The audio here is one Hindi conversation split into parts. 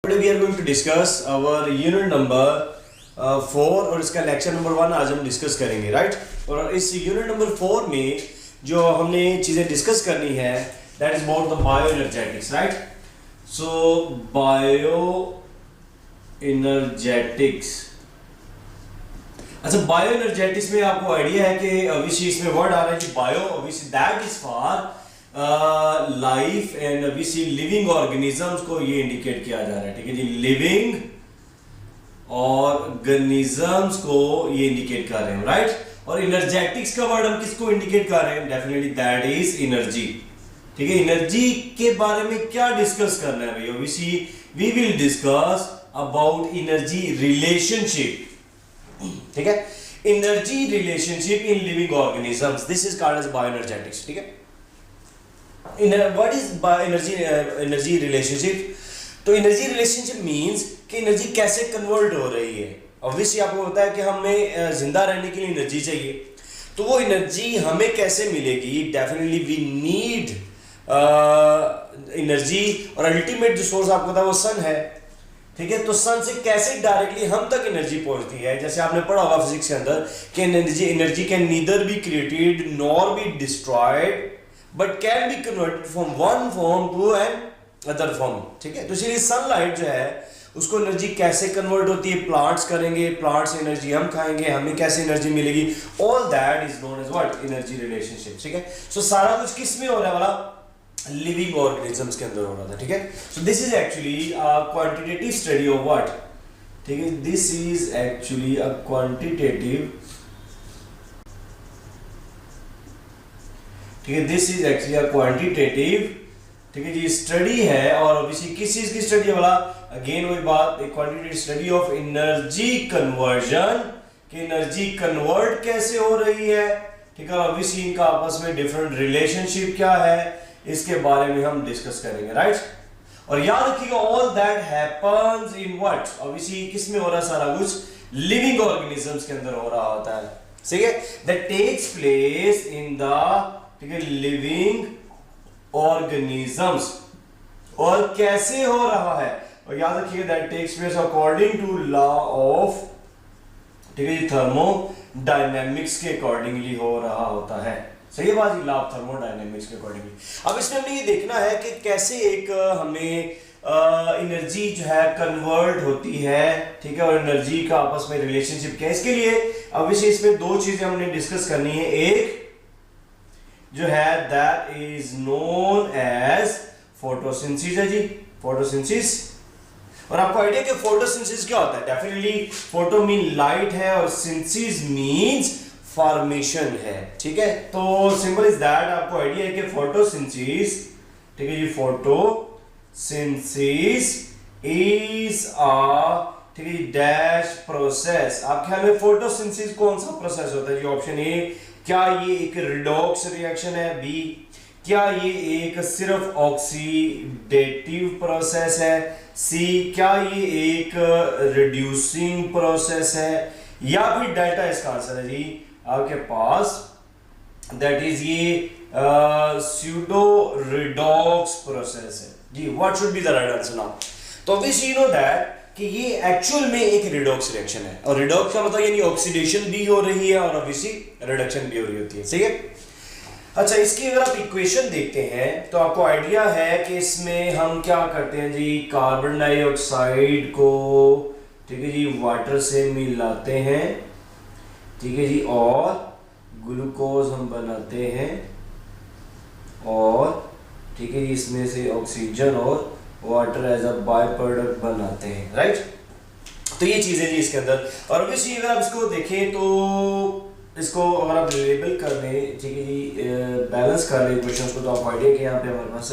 Today we are going to discuss our unit number 4 और इसका लेक्चर नंबर 1 आज हम डिस्कस करेंगे, राइट। और इस यूनिट नंबर 4 में जो हमने चीज़ें डिस्कस करनी है that is about the bio energetics, right. So bio energetics, अच्छा बायो एनर्जेटिक्स में आपको आइडिया है कि अभी इसमें वर्ड आ रहा है कि बायो, अभी that is for life and अभी लिविंग ऑर्गेनिजम्स को ये इंडिकेट किया जा रहा है, ठीक है जी। लिविंग ऑर्गेनिजम्स को ये इंडिकेट कर रहे हैं, राइट। और एनर्जेटिक्स का वर्ड हम किसको इंडिकेट कर रहे हैं? डेफिनेटली दैट इज एनर्जी, ठीक है। एनर्जी के बारे में क्या डिस्कस करना है भैया? Obviously we will discuss about energy relationship, ठीक है। Energy relationship in living organisms, this is called as bioenergetics, ठीक है। What is energy relationship? तो एनर्जी रिलेशनशिप मींस कि एनर्जी कैसे कन्वर्ट हो रही है। ऑब्वियसली आपको पता है कि हमें जिंदा रहने के लिए एनर्जी चाहिए, तो वो एनर्जी हमें कैसे मिलेगी? डेफिनेटली वी नीड एनर्जी, और अल्टीमेट जो सोर्स आपको पता है वो सन है, ठीक है। तो सन से कैसे डायरेक्टली हम तक एनर्जी पहुंचती है? जैसे आपने पढ़ा होगा फिजिक्स के अंदर कि energy can neither be created nor be destroyed but can be converted from one form to another form, ठीक है। तो इसीलिए सनलाइट जो है उसको एनर्जी कैसे कन्वर्ट होती है? प्लांट्स करेंगे, प्लांट से एनर्जी हम खाएंगे, हमें कैसे एनर्जी मिलेगी? All that is known as what? Energy relationship, ठीक है। सो सारा कुछ किस में हो रहा है वाला? लिविंग ऑर्गेनिजम्स के अंदर हो रहा था, ठीक है। So this is actually a quantitative study of what, ठीक है। This is actually a quantitative, ठीक है। This is actually a quantitative, ठीक है जी, स्टडी है। और ऑब्वियसली किस चीज की स्टडी है वाला? अगेन वही बात, एक quantitative study of energy conversion, कि एनर्जी कन्वर्ट कैसे हो रही है, ठीक है। ऑब्वियसली इनका आपस में डिफरेंट रिलेशनशिप क्या है, इसके बारे में हम डिस्कस करेंगे, राइट। और याद रखिएगा all that happens in what? Obviously किस में हो रहा है सारा कुछ? लिविंग ऑर्गेनिजम्स के अंदर हो रहा होता है, ठीक है। That takes place in the, ठीक है, लिविंग ऑर्गेनिजम्स। और कैसे हो रहा है? और याद रखिएगा that takes place according to law of, ठीक है जी, थर्मोडायनेमिक्स के अकॉर्डिंगली हो रहा होता है। सही है बात, लॉ ऑफ थर्मोडायनेमिक्स के अकॉर्डिंगली। अब इसमें हमने ये देखना है कि कैसे एक हमें एनर्जी जो है कन्वर्ट होती है, ठीक है, और एनर्जी का आपस में रिलेशनशिप क्या है। इसके लिए ऑब्वियसली इसमें दो चीजें हमने डिस्कस करनी है। एक जो है that is known as photosynthesis है जी, फोटोसिंथेसिस। और आपको आइडिया कि फोटोसिंथेसिस क्या होता है? डेफिनेटली फोटो मीन लाइट है और सिंथेसिस मींस फॉर्मेशन है, ठीक है। तो सिंबल इज दैट, आपको आइडिया है कि फोटोसिंथेसिस, ठीक है जी, फोटोसिंथेसिस इज अ, ठीक है, डैश प्रोसेस। आप ख्याल में फोटोसिंथेसिस कौन सा प्रोसेस होता है जी? ऑप्शन ए, क्या ये एक रिडॉक्स रिएक्शन है? बी, क्या ये एक सिर्फ ऑक्सीडेटिव प्रोसेस है? सी, क्या ये एक रिड्यूसिंग प्रोसेस है? या फिर डेल्टा इसका आंसर है जी आपके पास, दैट इज ये स्यूडो रिडॉक्स प्रोसेस है जी। What should be the right answer now? तो ऑब्वियसली यू नो दैट कि ये एक्चुअल में एक रिडॉक्स रिएक्शन है, और रिडॉक्स का मतलब यानी ऑक्सीडेशन भी हो रही है और ऑब्वियसली रिडक्शन भी हो रही होती है, सही है। अच्छा, इसकी अगर आप इक्वेशन देखते हैं तो आपको आइडिया है कि इसमें हम क्या करते हैं जी? कार्बन डाइऑक्साइड को, ठीक है जी, वाटर से मिलाते हैं, ठीक है जी, और ग्लूकोज हम बनाते हैं, और ठीक है जी, इसमें से ऑक्सीजन और water as a bye product बनाते हैं, राइट। तो ये चीजें जी इसके अंदर। और ऑब्वियसली अगर आप इसको देखें तो इसको अगर आप लेबल कर दें, ठीक है जी, बैलेंस कर लें क्वेश्चंस को, तो आपको आइडिया कि यहाँ पे हमारे पास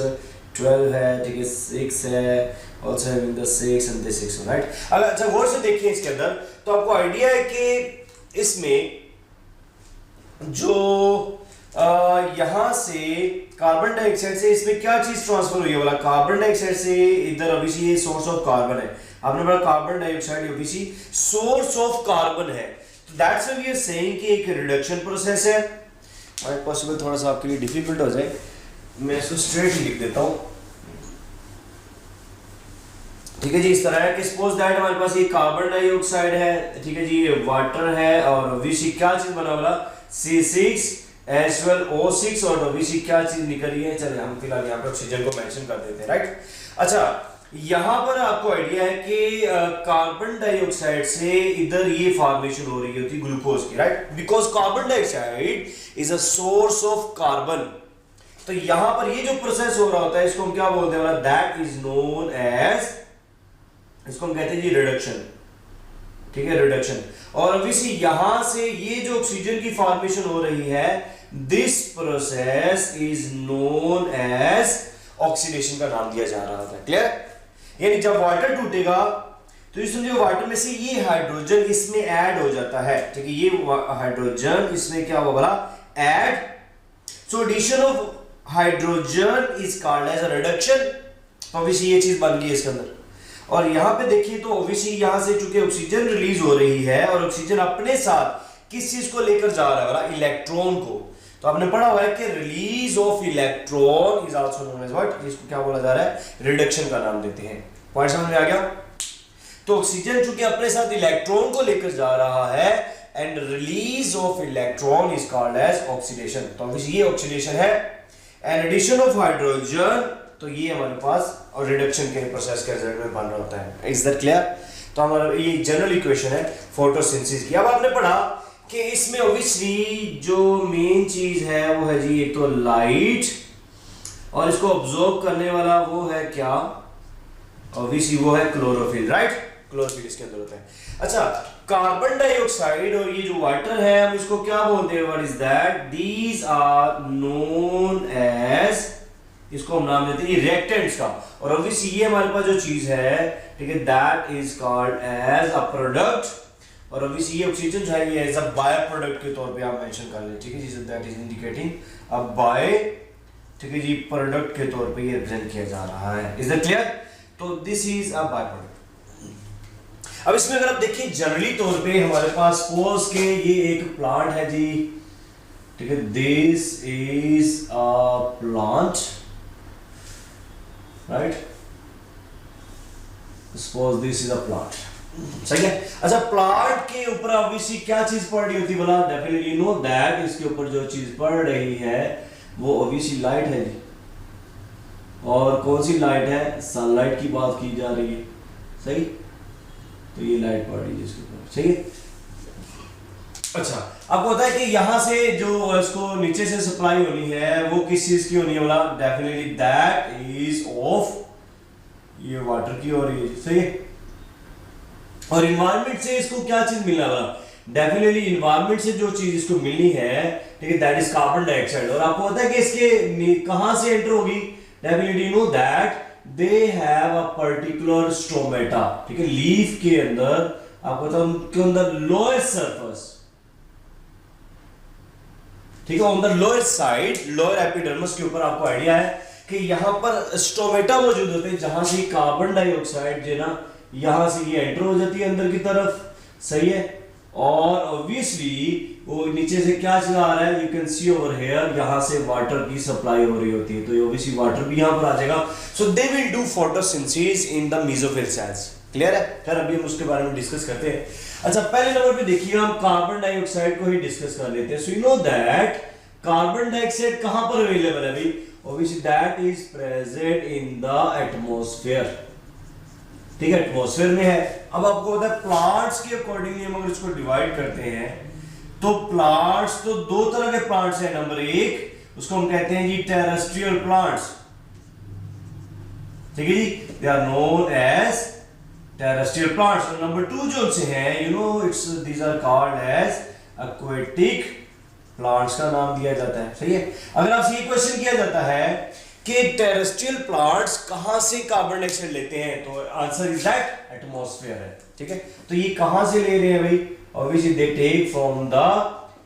12 है, ठीक है, 6 है, also having the 6 and the 6, right. अगर अच्छा गौर से देखिए इसके अंदर तो आपको आइडिया है कि इसमें जो यहां से कार्बन डाइऑक्साइड से इसमें क्या चीज ट्रांसफर हुई है वाला? कार्बन डाइऑक्साइड से इधर ऑब्वियसली ये सोर्स ऑफ कार्बन है, आपने बोला carbon dioxide obviously source of carbon है, तो that's why we are saying कि एक रिडक्शन प्रोसेस है। और पॉसिबल थोड़ा सा आपके लिए डिफिकल्ट हो जाए, मैं इसको स्ट्रेट लिख देता हूं। ठीक है जी। इस तरह है कि सपोज दैट हमारे पास ये कार्बन डाइऑक्साइड है, ठीक है जी, ये वाटर है और OVC क्या चीज बना वाला C6H12O6 और OVC क्या चीज निकल रही है। चलिए हम फिलहाल यहाँ पे ऑक्सीजन को मेंशन कर देते हैं, राइट। अच्छा, यहाँ पर आपको आइडिया है कि कार्बन डाइऑक्साइड से इधर ये फॉर्मेशन हो रही होती है ग्लूकोज की, right, because carbon dioxide is a source of carbon. तो यहां पर ये जो प्रोसेस हो रहा होता है इसको हम क्या बोलते हैं, दैट इज नोन एज, इसको हम कहते हैं जी रिडक्शन, ठीक है, रिडक्शन। और ऑब्वियसली यहां से ये जो ऑक्सीजन की फॉर्मेशन हो रही है, this process is known as oxidation का नाम दिया जा रहा होता है। क्लियर? यानी जब वाटर टूटेगा तो ये समझो वाटर में से ये हाइड्रोजन इसमें ऐड हो जाता है, ठीक है, ये हाइड्रोजन इसमें क्या होगा add. So addition of hydrogen is called as a reduction. Obviously ये चीज बन गई इसके अंदर। और यहां पे देखिए तो ऑब्वियसली यहां से चूंकि ऑक्सीजन रिलीज हो रही है और ऑक्सीजन अपने साथ किस चीज को लेकर जा रहा है, इलेक्ट्रॉन को। तो आपने पढ़ा हुआ है कि release of electron is also known as what, इसको क्या बोला जा रहा है, रिडक्शन का नाम देते हैं। पॉइंट समझ में आ गया? तो ऑक्सीजन चूंकि अपने साथ इलेक्ट्रॉन को लेकर जा रहा है and release of electron is called as oxidation. तो ऑब्वियसली ये ऑक्सीडेशन है। एंड एडिशन ऑफ हाइड्रोजन, तो ये हमारे पास और रिडक्शन के प्रोसेस के रिजल्ट में बन रहा होता है। Is that clear? तो हमारा ये जनरल इक्वेशन है फोटोसिंथेसिस की। अब आपने पढ़ा कि इसमें ऑब्वियसली जो मेन चीज है वो है जी एक तो लाइट, और इसको ऑब्जॉर्व करने वाला वो है क्या, ऑब्वियसली वो है क्लोरोफिल, राइट। क्लोरोफिल इसके अंदर होता है। अच्छा, कार्बन डाइऑक्साइड और ये जो वाटर है हम इसको क्या बोलते हैं, what is that, these are known as, इसको हम नाम देते हैं रिएक्टेंट्स का। और ऑब्वियसली ये हमारे पास जो चीज है, ठीक है, that is called as a product. और ऑब्वियसली ये ऑक्सीजन जो है ये एज अ बाय प्रोडक्ट के तौर पे आप मेंशन कर लें, ठीक है जी, that is indicating a by, ठीक है जी, प्रोडक्ट के तौर पे ये रिप्रेजेंट किया जा रहा है। Is that clear? तो this is a by product. अब इसमें अगर आप देखिए जनरली तौर पे हमारे पास सपोज के ये एक प्लांट है जी, ठीक है, this is a plant, right, suppose this is a plant, सही है। अच्छा, प्लांट के ऊपर ऑब्वियसली क्या चीज पड़ रही होती है बोला, डेफिनेटली नो दैट इसके ऊपर जो चीज पड़ रही है वो ऑब्वियसली लाइट है जी। और कौन सी लाइट है, सनलाइट की बात की जा रही है, सही। तो ये लाइट पड़ रही है इसके ऊपर, सही है। अच्छा, आपको पता है कि यहां से जो इसको नीचे से सप्लाई होनी है वो किस चीज की होनी है बोला, डेफिनेटली दैट इज ऑफ, ये वाटर की हो रही है, सही है। और इन्वायरमेंट से इसको क्या चीज मिलना वाला, डेफिनेटली इन्वायरमेंट से जो चीज इसको मिलनी है, ठीक है, दैट इज कार्बन डाइऑक्साइड। और आपको पता है कि इसके कहां से एंटर होगी, definitely know that they have a particular stromata, ठीक है, लीफ के अंदर आपको पता है उनके अंदर लोअर सरफेस, ठीक है, on the lower side, lower epidermis के ऊपर आपको आइडिया है कि यहां पर स्ट्रोमेटा मौजूद होते हैं जहां से कार्बन डाइऑक्साइड जो ना यहां से ये एंटर हो जाती है अंदर की तरफ, सही है। और ऑब्वियसली वो नीचे से क्या चला आ रहा है, you can see over here, यहां से वाटर की सप्लाई हो रही होती है, तो ऑब्वियसली वाटर भी यहां पर आ जाएगा। So they will do photosynthesis in the mesophyll cells. Clear है? फिर अभी हम उसके बारे में डिस्कस करते हैं। अच्छा, पहले नंबर पे देखिए हम कार्बन डाइऑक्साइड को ही डिस्कस कर लेते हैं। So you know that carbon dioxide कहां पर अवेलेबल है भाई, obviously that is present in the atmosphere, ठीक है, एटमॉस्फेयर में है। अब आपको पता है प्लांट्स के अकॉर्डिंगली हम अगर इसको डिवाइड करते हैं तो प्लांट्स तो दो तरह के प्लांट्स हैं। नंबर एक उसको हम कहते हैं जी टेरेस्ट्रियल प्लांट्स, ठीक है जी, they are known as terrestrial plants. और नंबर टू जो से हैं, you know it's these are called as aquatic plants का नाम दिया जाता है, सही है। अगर आपसे ये क्वेश्चन किया जाता है कि टेरेस्ट्रियल प्लांट्स कहां से कार्बन डाइऑक्साइड लेते हैं, तो आंसर इज दैट एटमॉस्फेयर है, ठीक है। तो ये कहां से ले रहे हैं भाई, obviously they take from the,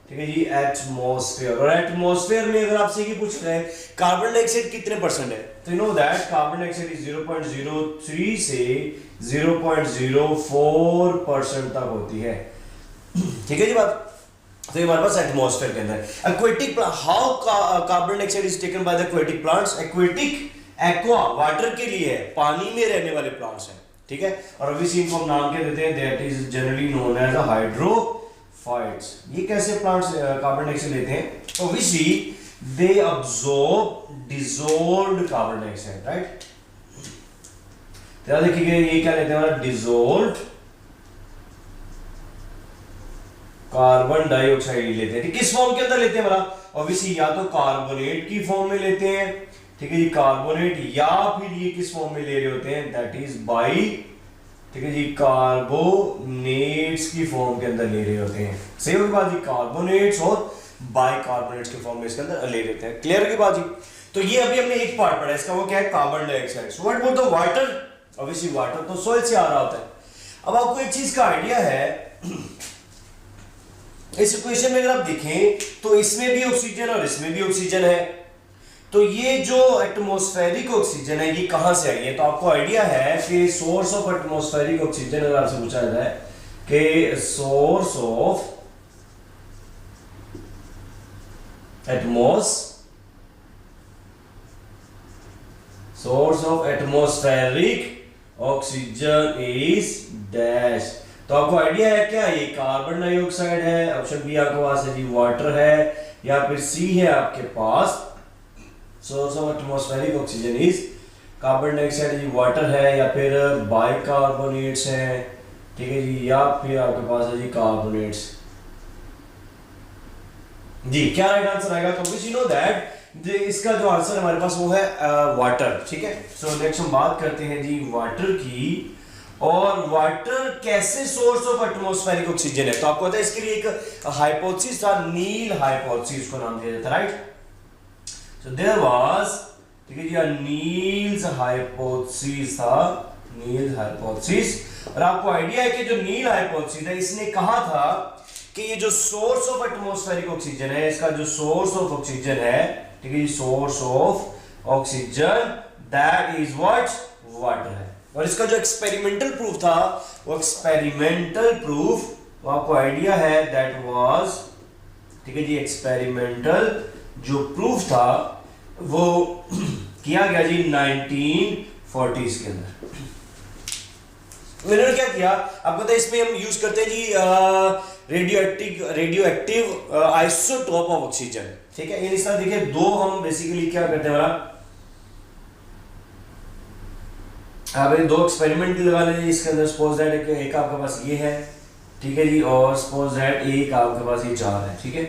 ठीक है जी, एटमॉस्फेयर। और एटमॉस्फेयर में अगर आपसे ये पूछ रहे हैं कार्बन डाइऑक्साइड कितने परसेंट है, तो you know that carbon dioxide is 0.03 से 0.04% तक होती है, ठीक है जी बात। तो ये हमारे पास एटमॉस्फेयर के अंदर aquatic, how carbon dioxide is taken by the aquatic plants. Aquatic, aqua water के लिए है, पानी में रहने वाले प्लांट्स हैं, ठीक है। और ऑब्वियसली इनको हम नाम क्या देते हैं, that is generally known as hydrophytes. ये कैसे प्लांट्स कार्बन डाइऑक्साइड लेते हैं, obviously they absorb dissolved carbon dioxide, right. ध्यान देखिए ये क्या लेते हैं, डिसॉल्व्ड कार्बन डाइऑक्साइड लेते हैं। किस फॉर्म के अंदर लेते हैं, ऑब्वियसली या तो कार्बोनेट की फॉर्म में लेते हैं, ठीक है जी, कार्बोनेट, या फिर ये किस फॉर्म में ले रहे होते हैं, दैट इज बाई, ठीक है जी, कार्बोनेट्स की फॉर्म के अंदर ले रहे होते हैं। सही होगी बात जी, कार्बोनेट्स और बाइकार्बोनेट्स के फॉर्म में इसके अंदर ले लेते हैं। क्लियर है बात जी। तो ये अभी हमने एक पार्ट पढ़ा, इसका वो क्या है, carbon dioxide. So what about the water, obviously water तो सॉइल से आ रहा होता है। अब आपको एक चीज का आइडिया है, इस इक्वेशन में अगर आप देखें तो इसमें भी ऑक्सीजन और इसमें भी ऑक्सीजन है, तो ये जो एटमॉस्फेरिक ऑक्सीजन है ये कहां से आई है, तो आपको आइडिया है कि सोर्स ऑफ एटमॉस्फेरिक ऑक्सीजन अगर आपसे पूछा जाता है कि source of atmospheric oxygen is dash. तो आपको आइडिया है क्या, ये कार्बन डाइऑक्साइड है, ऑप्शन बी आपके पास है जी वाटर है, या फिर सी है आपके पास source of atmospheric oxygen is carbon dioxide जी वाटर है, या फिर बाइकार्बोनेट्स है, ठीक है जी, या फिर आपके पास है जी कार्बोनेट्स जी। क्या राइट आंसर आएगा, तो वी नो दैट इसका जो आंसर हमारे पास वो है वाटर, ठीक है। सो नेक्स्ट हम बात करते हैं जी वाटर की, और वाटर कैसे सोर्स ऑफ एटमॉस्फेरिक ऑक्सीजन है, तो आपको पता है इसके लिए एक हाइपोथेसिस था, नील हाइपोथेसिस को नाम दिया जाता है, राइट। सो देयर वाज, ठीक है जी, नील्स हाइपोथेसिस था, नील्स हाइपोथेसिस। और आपको आइडिया है कि जो नील हाइपोथेसिस है इसने कहा था कि ये जो सोर्स ऑफ एटमॉस्फेरिक ऑक्सीजन है, इसका जो सोर्स ऑफ ऑक्सीजन है, ठीक है जी, source of oxygen that is what, water है। और इसका जो एक्सपेरिमेंटल प्रूफ था, वो एक्सपेरिमेंटल प्रूफ, वो आपको आइडिया है दैट वाज, ठीक है जी, एक्सपेरिमेंटल जो प्रूफ था वो किया गया जी 1940s के अंदर। मैंने क्या किया आपको पता है, इसमें हम यूज करते हैं जी radioactive isotope of oxygen, ठीक है। इस तरह देखिए दो हम बेसिकली क्या करते हैं, आप दो एक्सपेरिमेंट लगा लीजिए इसके अंदर। सपोज दैट एक आपके पास ये है, ठीक है जी, और सपोज दैट एक आपके पास ये 4 है, ठीक है।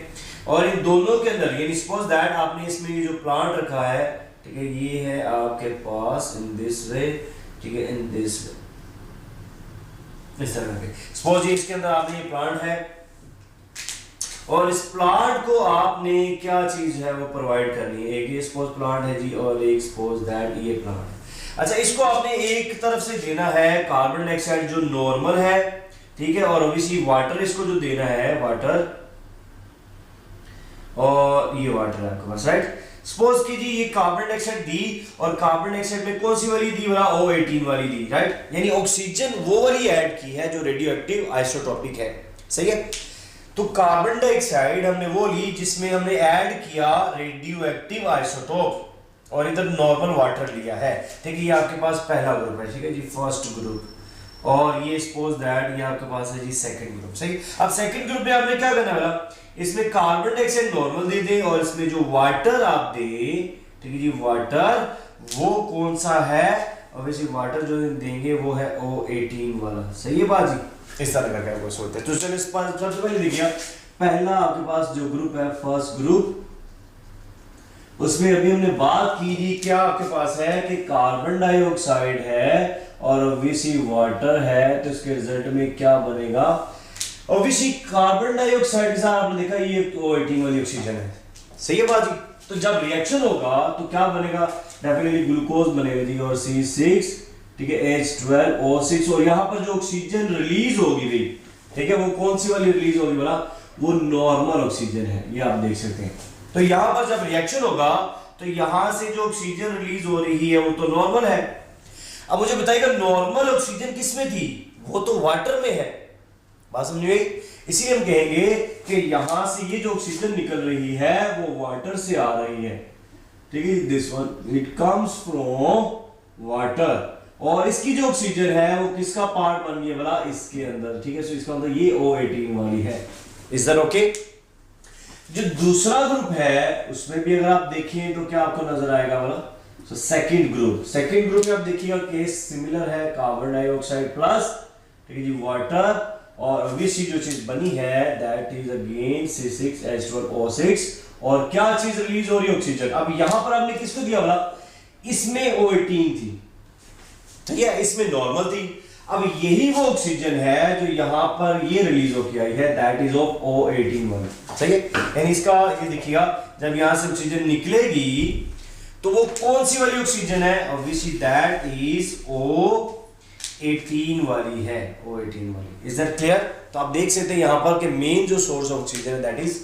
और इन दोनों के अंदर यानी सपोज दैट आपने इसमें ये जो प्लांट रखा है, ठीक है, ये है आपके पास इन दिस वे, ठीक है, इन दिस वे, इस तरह के। सपोज ये इसके अंदर आपने ये प्लांट है, और इस प्लांट को आपने क्या चीज है वो प्रोवाइड करनी है, एक ये सपोज प्लांट है जी, और एक सपोज दैट ये प्लांट है। अच्छा, इसको आपने एक तरफ से देना है कार्बन डाइऑक्साइड जो नॉर्मल है, ठीक है, और ऑब्वियसली वाटर इसको जो देना है, वाटर, और ये वाटर है आपके पास, राइट। सपोज कीजिए ये कार्बन डाइऑक्साइड दी, और कार्बन डाइऑक्साइड में कौन सी वाली दी, वाला O18 वाली दी, राइट, यानी ऑक्सीजन वो वाली ऐड की है जो रेडियो एक्टिव आइसोटोपिक है, सही है। तो कार्बन डाइऑक्साइड हमने वो ली जिसमें हमने ऐड किया रेडियो एक्टिव आइसोटोप, और इधर नॉर्मल वाटर लिया है, ठीक है। ये आपके पास पहला ग्रुप है, ठीक है जी, फर्स्ट ग्रुप, और ये सपोज दैट ये आपके पास है जी सेकंड ग्रुप, सही। अब सेकंड ग्रुप में आपने क्या करना है, इसमें कार्बन डाइऑक्साइड नॉर्मल दे दे, और इसमें जो वाटर आप दे, ठीक है जी, वाटर वो कौन सा है, ऑब्वियसली वाटर जो देंगे वो है O18 वाला, सही है बात जी। इस तरह का क्या वो सोचते हैं। तो चलो इस पास सबसे पहले देखिए, पहला आपके पास जो ग्रुप है फर्स्ट ग्रुप, उसमें अभी हमने बात की जी, क्या आपके पास है कि कार्बन डाइऑक्साइड है और ऑब्वियसली वाटर है, तो इसके रिजल्ट में क्या बनेगा, ऑब्वियसली कार्बन डाइऑक्साइड के साथ आपने देखा ये O18 वाली ऑक्सीजन है, सही है बात जी। तो जब रिएक्शन होगा तो क्या बनेगा, डेफिनेटली ग्लूकोज बनेगा जी, और C6, ठीक है, H12O6, और यहाँ पर जो ऑक्सीजन रिलीज होगी भी, ठीक है, वो कौन सी वाली रिलीज होगी बोला, वो नॉर्मल ऑक्सीजन है, ये आप देख सकते हैं। तो यहां पर जब रिएक्शन होगा तो यहां से जो ऑक्सीजन रिलीज हो रही है वो तो नॉर्मल है। अब मुझे बताइएगा नॉर्मल ऑक्सीजन किसमें थी, वो तो वाटर में है, बात समझ गई। इसीलिए हम कहेंगे कि यहां से ये जो ऑक्सीजन निकल रही है वो वाटर से आ रही है, ठीक है, this one it comes from water, और इसकी जो ऑक्सीजन है वो किसका पार्ट बन गया बोला, इसके अंदर, ठीक है। सो इसका मतलब ये O18 वाली है। Is that okay? जो दूसरा ग्रुप है उसमें भी अगर आप देखें तो क्या आपको नजर आएगा बोला, सो सेकंड ग्रुप में आप देखिएगा केस सिमिलर है, कार्बन डाइऑक्साइड प्लस, ठीक है जी, वाटर, और ऑब्वियसली जो चीज बनी है दैट इज अगेन C6H12O6, और क्या चीज रिलीज हो रही है, ऑक्सीजन। अब यहां पर आपने किसको दिया बोला, इसमें O18 थी, ठीक है, इसमें नॉर्मल थी। अब यही वो ऑक्सीजन है जो यहां पर ये रिलीज होकर आई है, दैट इज ऑफ O18 सही है। यानी इसका ये देखिएगा, जब यहां से ऑक्सीजन निकलेगी तो वो कौन सी वाली ऑक्सीजन है, ऑब्वियसली दैट इज O18 वाली है, O18 वाली। Is that clear? तो आप देख सकते हैं यहां पर कि मेन जो सोर्स ऑफ ऑक्सीजन है दैट इज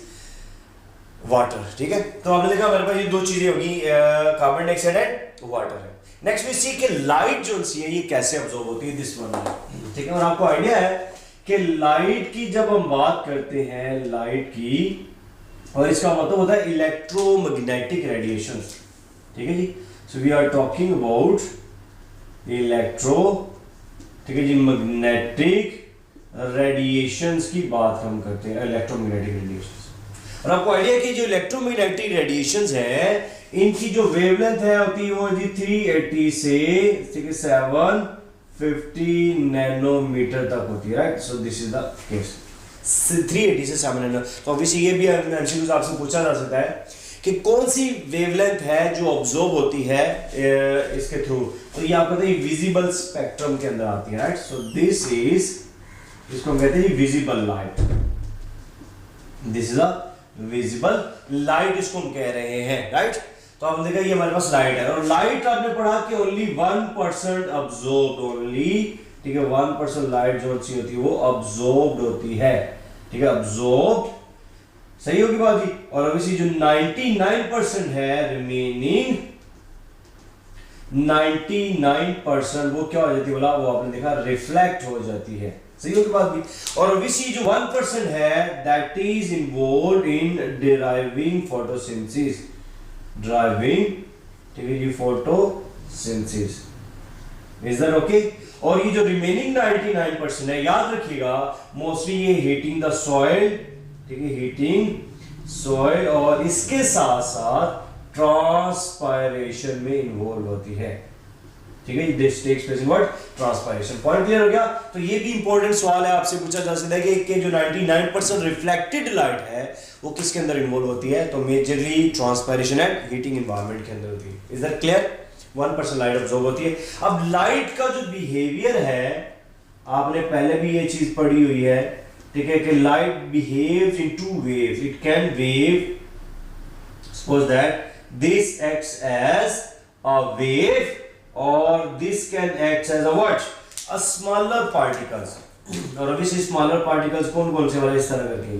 वाटर, ठीक है। तो आपने देखा मेरे पास ये दो चीजें होगी, कार्बन डाइऑक्साइड एंड वाटर है। नेक्स्ट वी सी कि लाइट जो सी है ये कैसे अब्सॉर्ब होती है, दिस वन, ठीक है। और आपको आइडिया है कि लाइट की जब हम बात करते हैं लाइट की, और इसका मतलब होता है इलेक्ट्रोमैग्नेटिक रेडिएशंस, ठीक है जी। So we are talking about electro, ठीक है जी, मैग्नेटिक रेडिएशंस की बात हम करते हैं, इलेक्ट्रोमैग्नेटिक रेडिएशंस। और आपको आइडिया कि जो इलेक्ट्रोमैग्नेटिक रेडिएशंस है इनकी जो वेवलेंथ है होती है वो जी 380 से 750 नैनोमीटर तक होती है, right. So this is the case, 380 से 7 नैनो। तो ऑब्वियसली ये भी एमसीक्यूज आपसे पूछा जा सकता है कि कौन सी वेवलेंथ है जो ऑब्जॉर्ब होती है इसके थ्रू। तो ये आपको पता है विजिबल स्पेक्ट्रम के अंदर आती है, राइट। सो दिस इज, इसको हम कहते हैं visible light, this is a visible light, इसको हम कह रहे हैं, राइट। तो आपने देखा ये हमारे पास लाइट है, और लाइट आपने पढ़ा कि ओनली 1% अब्सॉर्ब्ड, ओनली, ठीक है, 1% लाइट जो अच्छी होती है वो अब्सॉर्ब्ड होती है, ठीक है, अब्सॉर्ब्ड, सही होगी बात जी। और ऑब्वियसली जो 99% है रिमेनिंग 99% वो क्या हो जाती है बोला, वो आपने देखा रिफ्लेक्ट हो जाती है, सही होगी बात भी। और ऑब्वियसली जो 1% है that is involve in deriving photosynthesis, driving, ठीक है जी, फोटोसिंथेसिस। Is that okay? और ये जो रिमेनिंग 99% है, याद रखिएगा मोस्टली ये हीटिंग द सॉइल, ठीक है, हीटिंग सॉइल, और इसके साथ साथ ट्रांसपायरेशन में इन्वॉल्व होती है, ठीक है। This takes place in what, transpiration. Point clear हो गया? तो ये भी इंपॉर्टेंट सवाल है, आपसे पूछा जा सकता है कि जो 99% रिफ्लेक्टेड लाइट है वो किसके अंदर इन्वॉल्व होती है, तो majorly transpiration and heating environment के अंदर होती है। Is that clear? 1% light absorb होती है। अब लाइट का जो बिहेवियर है, आपने पहले भी ये चीज पढ़ी हुई है, ठीक है, कि light behaves in two waves. It can wave, suppose that this acts as a wave, or this can act as a what, a smaller particles। और अभी से स्मॉलर पार्टिकल्स कौन कौन से वाला इस तरह करके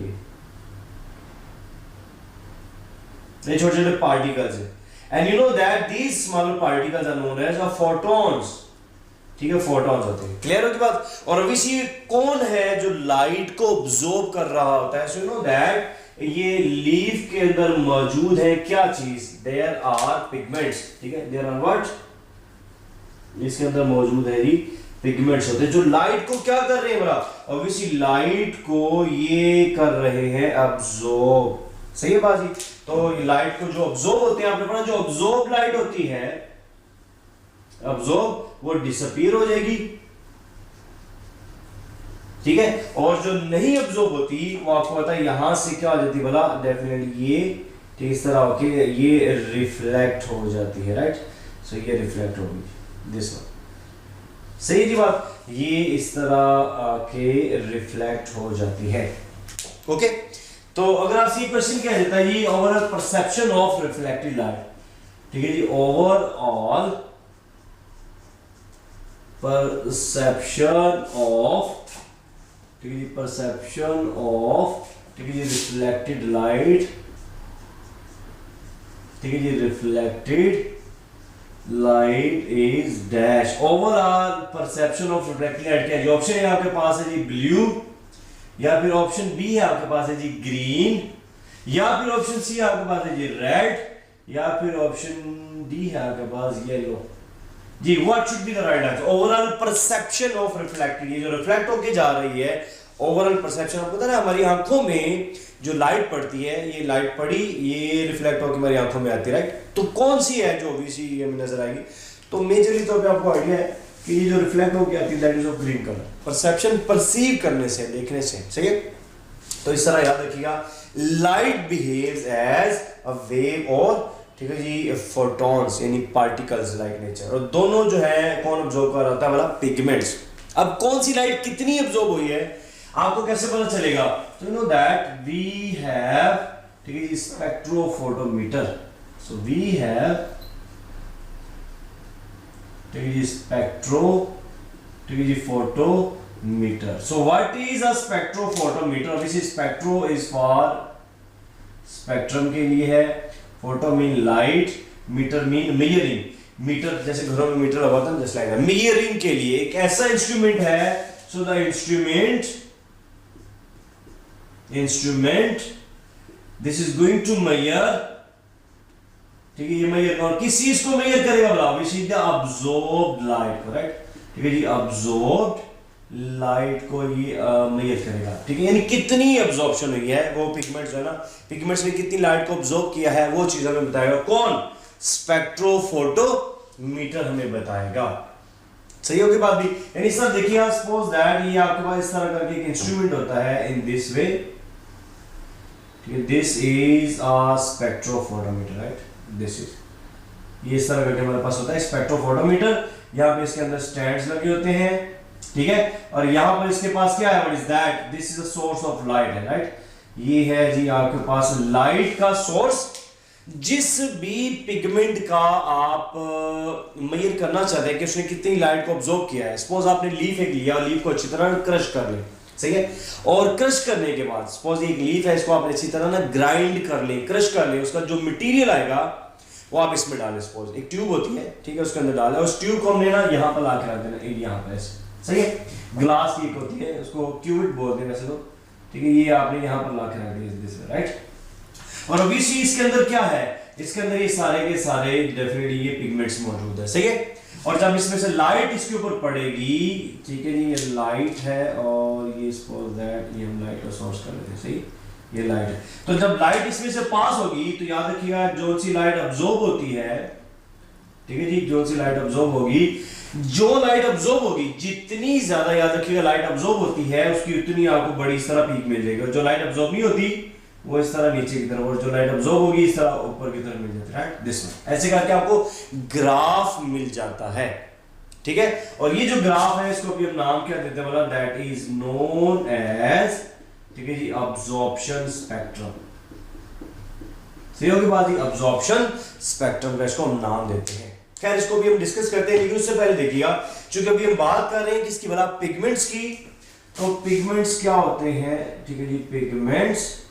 ये छोटे छोटे पार्टिकल्स है, and you know that these smaller particles are known as photons, ठीक है, फोटॉन्स होते हैं। क्लियर होगी बात? और अभी से कौन है जो लाइट को ऑब्जॉर्ब कर रहा होता है, सो यू नो दैट ये लीफ के अंदर मौजूद है क्या चीज, देयर आर पिगमेंट्स, ठीक है, देयर आर व्हाट, इसके अंदर मौजूद है जी पिगमेंट्स होते हैं जो लाइट को क्या कर रहे हैं बड़ा, ऑब्वियसली लाइट को ये कर रहे हैं अब्सॉर्ब, सही है बाजी। तो लाइट को जो अब्सॉर्ब होते हैं, आपने पढ़ा जो अब्सॉर्ब लाइट होती है, अब्सॉर्ब वो डिसअपीयर हो जाएगी, ठीक है, और जो नहीं अब्सॉर्ब होती वो आपको पता है यहां से क्या हो जाती है बोला, डेफिनेटली ये ठीक इस तरह होके ये रिफ्लेक्ट हो जाती है, राइट। सो ये रिफ्लेक्ट होगी, दिस वन, सही जी बात, ये इस तरह के रिफ्लेक्ट हो जाती है, ओके। तो अगर आपसे ये क्वेश्चन क्या देता है जी, overall perception of reflected light, ठीक है जी, ओवरऑल परसेप्शन ऑफ, ठीक है जी, परसेप्शन ऑफ, ठीक है जी, रिफ्लेक्टेड लाइट, ठीक है जी, reflected light is dash. Overall perception of reflected light क्या है? ऑप्शन है आपके पास है जी ब्लू, या फिर ऑप्शन बी है आपके पास है जी ग्रीन, या फिर ऑप्शन सी है आपके पास है जी रेड, या फिर ऑप्शन डी है आपके पास येलो, जी what should be the right answer, overall perception of reflected, ये जो रिफ्लेक्ट होके जा रही है ओवरऑल परसेप्शन, आपको पता है हमारी आंखों में जो लाइट पड़ती है, ये लाइट पड़ी, ये रिफ्लेक्ट होकर हमारी आंखों में आती है, राइट। तो कौन सी है जो obviously हमें नजर आएगी, तो मेजरली तौर पे आपको आइडिया है कि ये जो रिफ्लेक्ट होकर आती है that is of green colour, perception perceive करने से, देखने से, सही है। तो इस तरह याद रखिएगा, light behaves as a wave, और ठीक है जी फोटॉन्स यानी पार्टिकल्स लाइक नेचर, और दोनों जो है कौन ऑब्जॉर्व कर रहा था वाला पिगमेंट्स। अब कौन सी लाइट कितनी ऑब्जॉर्व हुई है आपको कैसे पता चलेगा, तो you know that we have, ठीक है जी स्पेक्ट्रोफोटोमीटर, सो वी हैव, ठीक है जी स्पेक्ट्रो, ठीक है जी photometer. So what is a spectrophotometer, obviously spectro is for spectrum के लिए है, photo mean light, meter mean measuring, meter जैसे घरों में मीटर होता है जस्ट लाइक दैट, मेजरिंग के लिए एक ऐसा इंस्ट्रूमेंट है। So the instrument this is going to measure, ठीक है ये मेजर, और किस चीज को मेजर करेगा बोला, which the absorbed light, correct, ठीक है जी अब्सॉर्ब्ड लाइट को ये मेजर करेगा, ठीक है, यानी कितनी अब्जॉर्प्शन हुई है, वो पिगमेंट्स जो है ना, पिगमेंट्स ने कितनी लाइट को अब्सॉर्ब किया है वो चीज हमें बताएगा कौन, स्पेक्ट्रोफोटोमीटर हमें बताएगा। सही होगी बात भी, यानी सर देखिए सपोज दैट ये आपके पास इस तरह करके एक इंस्ट्रूमेंट होता है इन दिस वे, ठीक है, this is a spectrophotometer, right, this is, ये इस तरह करके हमारे पास होता है स्पेक्ट्रोफोटोमीटर, यहाँ पे इसके अंदर स्टैंड्स लगे होते हैं, ठीक है, और यहां पर इसके पास क्या है, what is that, this is a source of light है, राइट, ये है जी आपके पास लाइट का सोर्स, जिस भी पिगमेंट का आप मेजर करना चाहते हैं कि उसने कितनी लाइट को ऑब्जॉर्ब किया है। सपोज आपने लीफ एक लिया और लीफ को अच्छी तरह क्रश कर ले, सही है, और क्रश करने के बाद सपोज एक लीफ है, इसको आपने अच्छी तरह ना ग्राइंड कर ले, क्रश कर ले, उसका जो मटेरियल आएगा वो आप इसमें डालें, सपोज एक ट्यूब होती है, ठीक है, उसके अंदर डालें, उस ट्यूब को हमने ना यहाँ पर ला के रख देना, यहाँ पर ऐसे, सही है, ग्लास की एक होती है, उसको क्यूबिट बोलते हैं वैसे तो, ठीक है, ये आपने यहाँ पर ला के रख दिया, राइट, और ऑब्वियसली इसके अंदर क्या है, इसके अंदर ये सारे के सारे डेफिनेटली ये पिगमेंट्स मौजूद है, सही है, और जब इसमें से लाइट इसके ऊपर पड़ेगी, ठीक है जी, ये लाइट है और ये सपोज दैट ये हम लाइट का सोर्स कर लेते हैं, सही, ये लाइट है, तो जब लाइट इसमें से पास होगी तो याद रखिएगा जो सी लाइट अब्सॉर्ब होती है, ठीक है जी, जो सी लाइट अब्सॉर्ब होगी, जो लाइट अब्सॉर्ब होगी, जितनी ज्यादा याद रखिएगा लाइट अब्सॉर्ब होती है उसकी उतनी आपको बड़ी इस तरह पीक मिल जाएगी, और जो लाइट अब्सॉर्ब नहीं होती वो इस तरह नीचे की तरफ, और जो लाइट अब्सॉर्ब होगी इस तरह ऊपर की तरफ मिल जाती है, राइट, दिस में ऐसे करके आपको ग्राफ मिल जाता है, ठीक है, और ये जो ग्राफ है इसको भी हम नाम क्या देते हैं बोला, दैट इज नोन एज, ठीक है जी अब्सॉर्प्शन स्पेक्ट्रम, सही होगी बात, अब्सॉर्प्शन स्पेक्ट्रम का इसको हम नाम देते हैं। खैर इसको भी हम डिस्कस करते हैं, लेकिन उससे पहले देखिएगा, चूंकि अभी हम बात कर रहे हैं किसकी भला, पिगमेंट्स की, तो पिगमेंट्स क्या होते हैं, ठीक है जी पिगमेंट्स,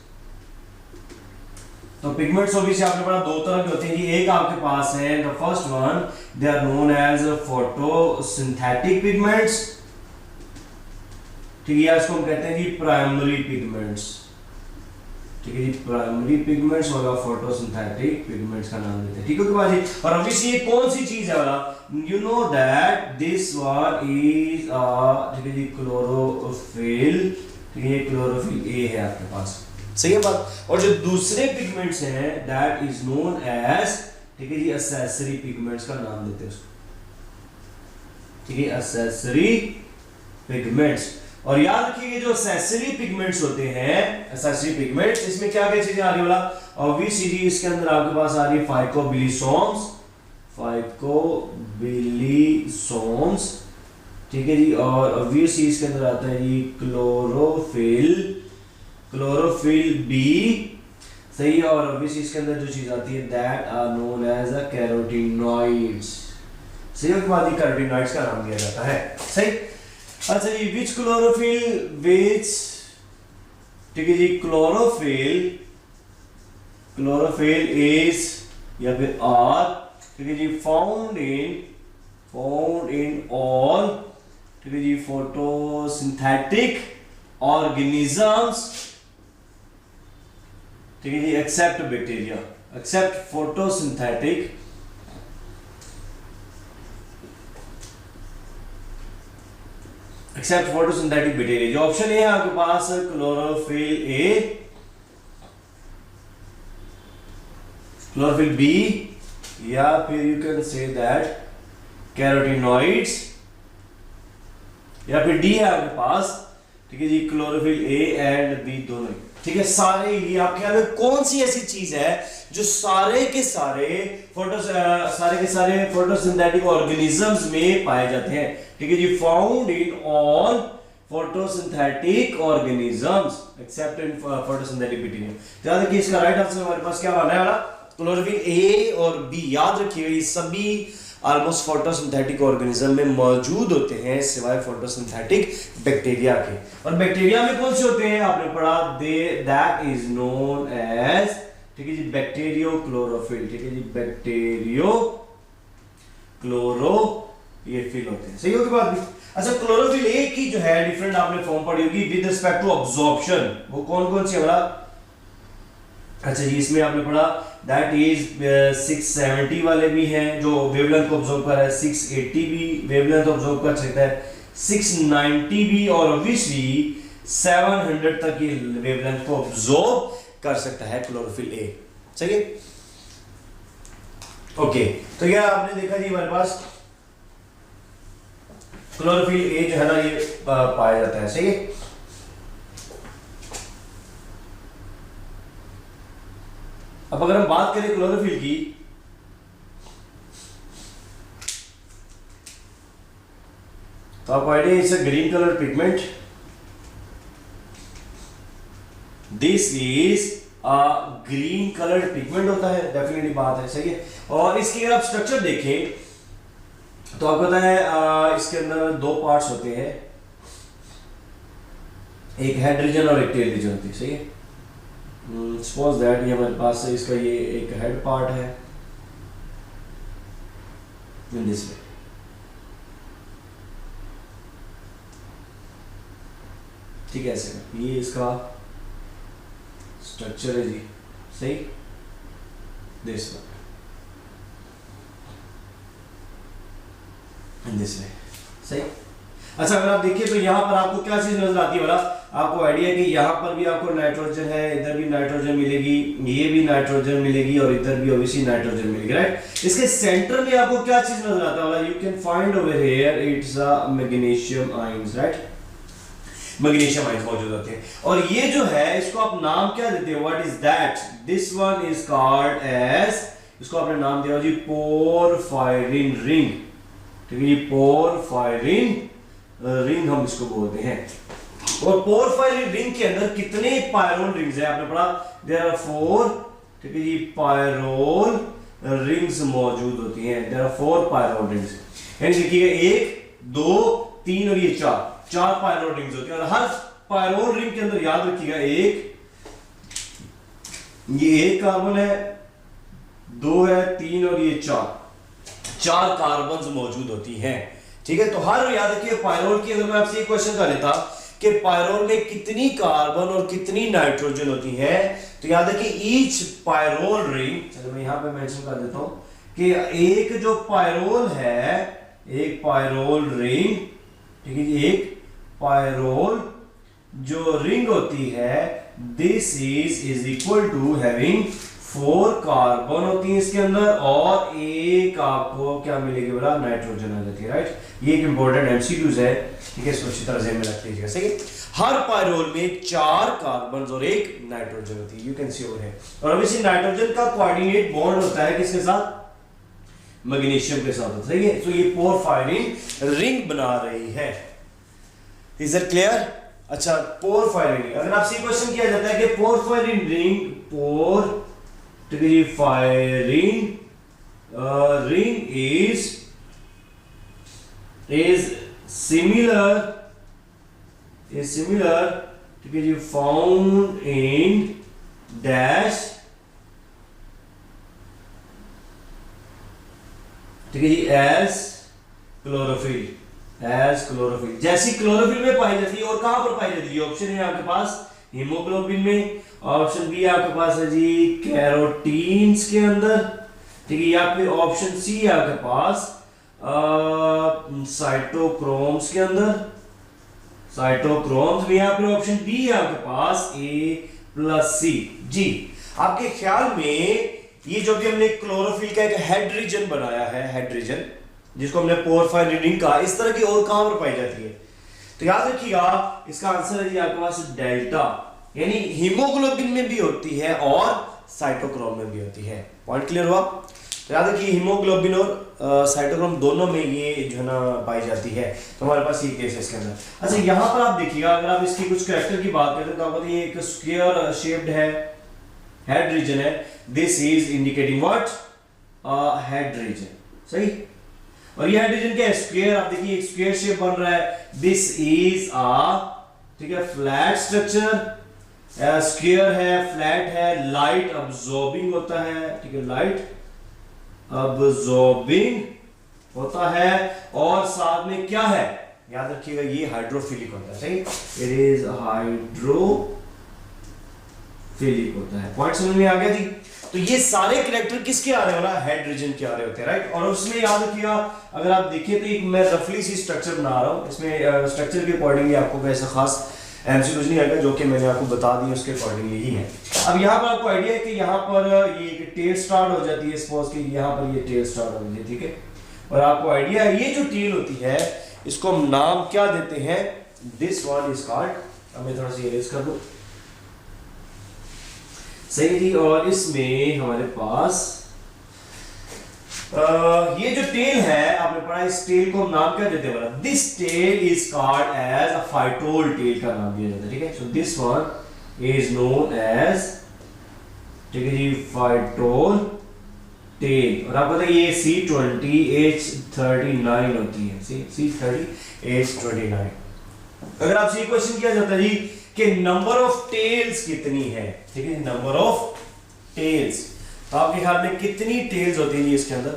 तो पिगमेंट्स ऑब्वियसली आपने पढ़ा दो तरह के होते हैं जी, एक आपके पास है the first one, they are known as photosynthetic pigments, ठीक है, इसको हम कहते हैं जी प्राइमरी पिगमेंट्स, ठीक है जी, प्राइमरी पिगमेंट्स और फोटोसिंथेटिक पिगमेंट्स का नाम देते हैं, ठीक है बाजी, और ऑब्वियसली ये कौन सी चीज है वाला, you know that this one is ठीक है जी क्लोरोफिल, ठीक है ये क्लोरोफिल ए है आपके पास, सही है बात, और जो दूसरे पिगमेंट्स हैं दैट इज नोन एज, ठीक है जी एक्सेसरी पिगमेंट्स का नाम देते हैं उसको, ठीक है एक्सेसरी पिगमेंट्स, और याद रखिए जो एक्सेसरी पिगमेंट्स होते हैं, एक्सेसरी पिगमेंट्स, इसमें क्या क्या चीजें आ रही है वाला, ऑब्वियसली इसके अंदर आपके पास आ रही है फाइकोबिलिसोम्स, फाइकोबिलिसोम्स, ठीक है जी, और ऑब्वियसली इसके अंदर आता है जी क्लोरोफिल, क्लोरोफिल बी, सही है, और ऑब्वियसली इसके अंदर जो चीज आती है that are known as a carotenoids, सही है, बाद कैरोटीनॉइड्स का नाम दिया जाता है, सही। अच्छा जी विच क्लोरोफिल, विच, ठीक है जी क्लोरोफिल, क्लोरोफिल इज या फिर आर, ठीक है जी फाउंड इन ऑल, ठीक है जी फोटोसिंथेटिक ऑर्गेनिजम्स, ठीक है जी except bacteria, except photosynthetic except photosynthetic bacteria. जो ऑप्शन ए है आपके पास क्लोरोफिल ए, क्लोरोफिल बी, या फिर you can say that carotenoids, या फिर डी है आपके पास, ठीक है जी, क्लोरोफिल ए एंड बी दोनों। ठीक है, सारे ये आपके ख्याल में कौन सी ऐसी चीज है जो सारे के सारे फोटोसिंथेटिक ऑर्गेनिजम्स में पाए जाते हैं? ठीक है जी, found in all photosynthetic organisms except in photosynthetic bacteria. याद रखिए इसका राइट आंसर हमारे पास क्या आना है? क्लोरोफिल ए और बी। याद रखिए ये सभी ऑलमोस्ट फोटोसिंथेटिक ऑर्गेनिज्म में मौजूद होते हैं सिवाय फोटोसिंथेटिक बैक्टीरिया के। और बैक्टीरिया में कौन से होते हैं आपने पढ़ा? दैट इज नोन एज, ठीक है जी, बैक्टीरियो क्लोरोफिल। ठीक है जी, बैक्टीरियो क्लोरो ये फिल होते हैं। सही होगी बात भी? अच्छा, क्लोरोफिल ए की जो है डिफरेंट आपने फॉर्म पढ़ी होगी विद रिस्पेक्ट टू अब्जॉर्प्शन। वो कौन कौन सी हमारा? अच्छा जी, इसमें आपने पढ़ा दैट इज 670 वाले भी हैं जो वेवलेंथ को ऑब्जॉर्व कर रहा है, 680 भी वेवलेंथ ऑब्जॉर्व कर सकता है, 690 भी, और ऑब्वियसली 700 तक ये वेवलेंथ को ऑब्जॉर्व कर सकता है क्लोरोफिल ए। चलिए, ओके, तो यह आपने देखा जी हमारे पास क्लोरोफिल ए जो है ना ये पाया जाता है। सही है। अब अगर हम बात करें क्लोरोफिल की, तो आपको idea it's a green colour pigment. This is a green colour pigment होता है, डेफिनेटली बात है। सही है। और इसकी अगर आप स्ट्रक्चर देखें तो आपको पता है इसके अंदर दो पार्ट्स होते हैं, एक हेड रीजन और एक टेल रीजन होती है। सही है। सपोज दैट ये हमारे पास है, इसका ये एक हेड पार्ट है इन दिस वे, ठीक है, ऐसे ये इसका स्ट्रक्चर है जी। सही, दिस इन दिस वे। सही। अच्छा, अगर आप देखिए तो यहां पर आपको क्या चीज नजर आती है? वाला आपको आइडिया है कि यहाँ पर भी आपको नाइट्रोजन है, इधर भी नाइट्रोजन मिलेगी, ये भी नाइट्रोजन मिलेगी, और इधर भी ऑब्वियसली नाइट्रोजन मिलेगी, राइट। इसके सेंटर में आपको क्या चीज नजर आता है? You can find over here it's a magnesium ions, right. Magnesium ions मौजूद होते हैं। और ये जो है इसको आप नाम क्या देते हो? What is that? This one is called as, इसको आपने नाम दिया जी पोरफायरिन रिंग। ठीक है, ये पोरफायरिन रिंग हम इसको बोलते हैं। और पोरफायरिन रिंग के अंदर कितने पायरोल रिंग्स हैं आपने पढ़ा? देयर आर 4, ठीक है जी, पायरोल रिंग्स मौजूद होती हैं। देयर आर 4 पायरोल रिंग्स, यानी देखिएगा 1 2 3 और ये 4 पायरोल रिंग्स होती हैं। और हर पायरोल रिंग के अंदर याद रखिएगा ये एक कार्बन है, 2 है, 3 और ये 4 कार्बन मौजूद होती हैं। ठीक है, तो हर याद रखिए पायरोल की, अगर मैं आपसे एक क्वेश्चन कर लेता कि पायरोल में कितनी कार्बन और कितनी नाइट्रोजन होती है, तो याद रखिए ईच पायरोल रिंग, चलो मैं यहां पे मेंशन कर देता हूं कि एक जो पायरोल है, एक पायरोल रिंग, ठीक है, एक पायरोल जो रिंग होती है, this is equal to having 4 carbon होती है इसके अंदर, और एक आपको क्या मिलेगी बोला? नाइट्रोजन आ जाती है, राइट। ये एक इंपॉर्टेंट एमसीक्यूज है, ठीक है, इसको अच्छी तरह ध्यान में रख लीजिएगा। सही है। हर पायरोल में 4 कार्बन और एक नाइट्रोजन होती है, यू कैन सी ओवर है। और ऑब्वियसली नाइट्रोजन का कोऑर्डिनेट बॉन्ड होता है किसके साथ? मैग्नीशियम के साथ। सही है। तो ये पोरफायरिन रिंग बना रही है। Is it clear? अच्छा, पोरफायरिन, अगर आपसे क्वेश्चन किया जाता है कि porphyrin ring, porphyrin ring is similar, ठीक है जी, found in dash, ठीक है जी, as क्लोरोफिल, जैसी क्लोरोफिल में पाई जाती है। और कहां पर पाई जाती है? ऑप्शन है आपके पास हीमोग्लोबिन में, ऑप्शन बी आपके पास है जी कैरोटीन्स के अंदर, ठीक है, या फिर ऑप्शन सी है आपके पास साइटोक्रोम्स के अंदर, साइटोक्रोम्स भी यहाँ पे ऑप्शन डी है आपके पास A+C। जी, आपके ख्याल में ये जो भी हमने क्लोरोफिल का एक हेड रीजन बनाया है, हेड रीजन जिसको हमने पोरफायरिन कहा, इस तरह की और कहां पर पाई जाती है? तो याद रखिएगा इसका आंसर है जी आपके पास डेल्टा, यानी हीमोग्लोबिन में भी होती है और साइटोक्रोम में भी होती है। पॉइंट क्लियर हुआ? तो याद रखिए हीमोग्लोबिन और साइटोक्रोम दोनों में ये जो है ना पाई जाती है। तो हमारे पास ये केस है इसके अंदर। अच्छा, यहाँ पर आप देखिएगा, अगर आप इसकी कुछ कैरेक्टर की बात करते हैं तो आपको ये एक स्क्वायर शेप्ड है, हेड रीजन है। This is indicating what? Head region. सही। और ये हेड रीजन क्या है? स्क्वायर। आप देखिए एक स्क्वायर शेप बन रहा है। दिस इज ठीक है, फ्लैट स्ट्रक्चर, स्क्वायर है, फ्लैट है, लाइट अब्सॉर्बिंग होता है। ठीक है, लाइट अब्सॉर्बिंग होता है, और साथ में क्या है? याद रखिएगा ये हाइड्रोफिलिक होता है। सही, इट इज हाइड्रोफिलिक होता है। पॉइंट समझ में आ गया जी? तो ये सारे कैरेक्टर किसके आ रहे हैं? हेड रीजन के आ रहे होते हैं, राइट। और उसमें याद रखिएगा, अगर आप देखिए तो एक मैं रफली सी स्ट्रक्चर बना रहा हूं, इसमें स्ट्रक्चर के अकॉर्डिंगली आपको वैसा खास एमसीक्यू कुछ नहीं आएगा, जो कि मैंने आपको बता दिया उसके अकॉर्डिंगली ही है। अब यहाँ पर आपको आइडिया है कि यहाँ पर ये टेल स्टार्ट हो जाती है, सपोज कि यहाँ पर ये टेल स्टार्ट हो जाती है, ठीक है। और आपको आइडिया है ये जो टेल होती है इसको हम नाम क्या देते हैं? दिस वन इज कॉल्ड, अब मैं थोड़ा सा इरेज कर दूं, सही जी। और इसमें हमारे पास ये जो टेल है, आपने पढ़ा, इस टेल को हम नाम क्या देते हैं? This tail is called as a phytol tail का नाम दिया जाता है, ठीक है। So this one is known as, ठीक है जी, फाइटोल टेल। और आपको पता है ये C20H39 होती है, C30H29। अगर आपसे ये क्वेश्चन किया जाता है जी कि नंबर ऑफ टेल्स कितनी है, ठीक है, नंबर ऑफ टेल्स, तो आपके ख्याल में कितनी टेल्स होती है इसके अंदर?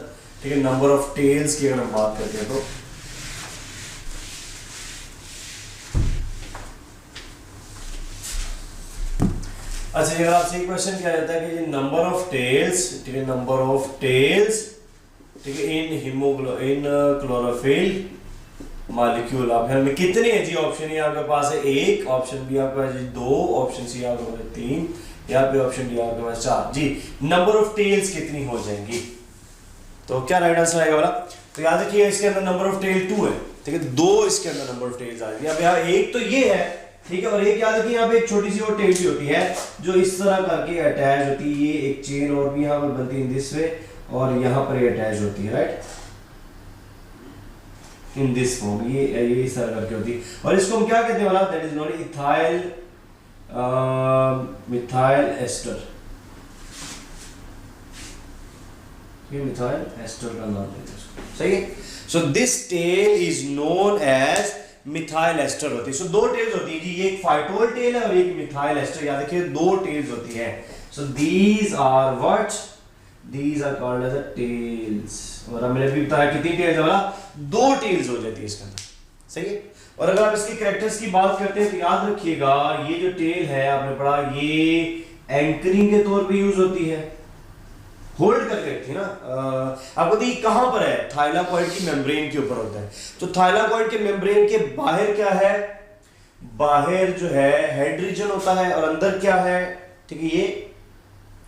ठीक है, नंबर ऑफ टेल्स की अगर हम बात करते हैं तो अच्छा, अगर आपसे क्वेश्चन किया जाता है कि नंबर ऑफ टेल्स, ठीक है, नंबर ऑफ टेल्स, ठीक है, इन क्लोरोफिल मॉलिक्यूल, आप ख्याल में कितने हैं जी? ऑप्शन ए आपके पास है 1, ऑप्शन बी आपके पास 2, ऑप्शन सी आपके पास 3, यहाँ पे ऑप्शन डी आपके पास 4। जी, नंबर ऑफ टेल्स कितनी हो जाएंगी? तो क्या राइट आंसर आएगा वाला? तो याद रखिए इसके अंदर नंबर ऑफ टेल 2 है, ठीक है, 2 इसके अंदर नंबर ऑफ टेल्स आ जाएगी। अब यहाँ एक तो ये है, ठीक है, और एक याद रखिए यहाँ पे एक छोटी सी और टेल भी होती है जो इस तरह करके अटैच होती है। ये एक चेन और भी यहाँ पर बनती है दिस वे, और यहाँ पर ये अटैच होती है, राइट, इन दिस फॉर्म। ये इस तरह करके होती है, और इसको हम क्या कहते हैं वाला? That is not ethyl methyl ester, ये मिथाइल एस्टर का नाम है इसको, सही है। So this tail is known as methyl ester होती है। सो 2 टेल्स होती है जी, ये एक फाइटोल टेल है और एक मिथाइल एस्टर। याद रखिए 2 टेल्स होती है। So these are what? These are called as tails. और हमने भी बताया कितनी टेल्स है? 2 टेल्स हो जाती है इसके अंदर, सही है। और अगर आप इसके कैरेक्टर्स की बात करते हैं तो याद रखिएगा ये जो टेल है, आपने पढ़ा, ये एंकरिंग के तौर पे यूज होती है, होल्ड करके रखती है ना। आपको देखिए कहां पर है? थाइलाकॉइड की मेम्ब्रेन के ऊपर होता है। तो थाइलाकॉइड के मेम्ब्रेन के बाहर क्या है? बाहर जो है हेड रीजन होता है, और अंदर क्या है? ठीक है, ये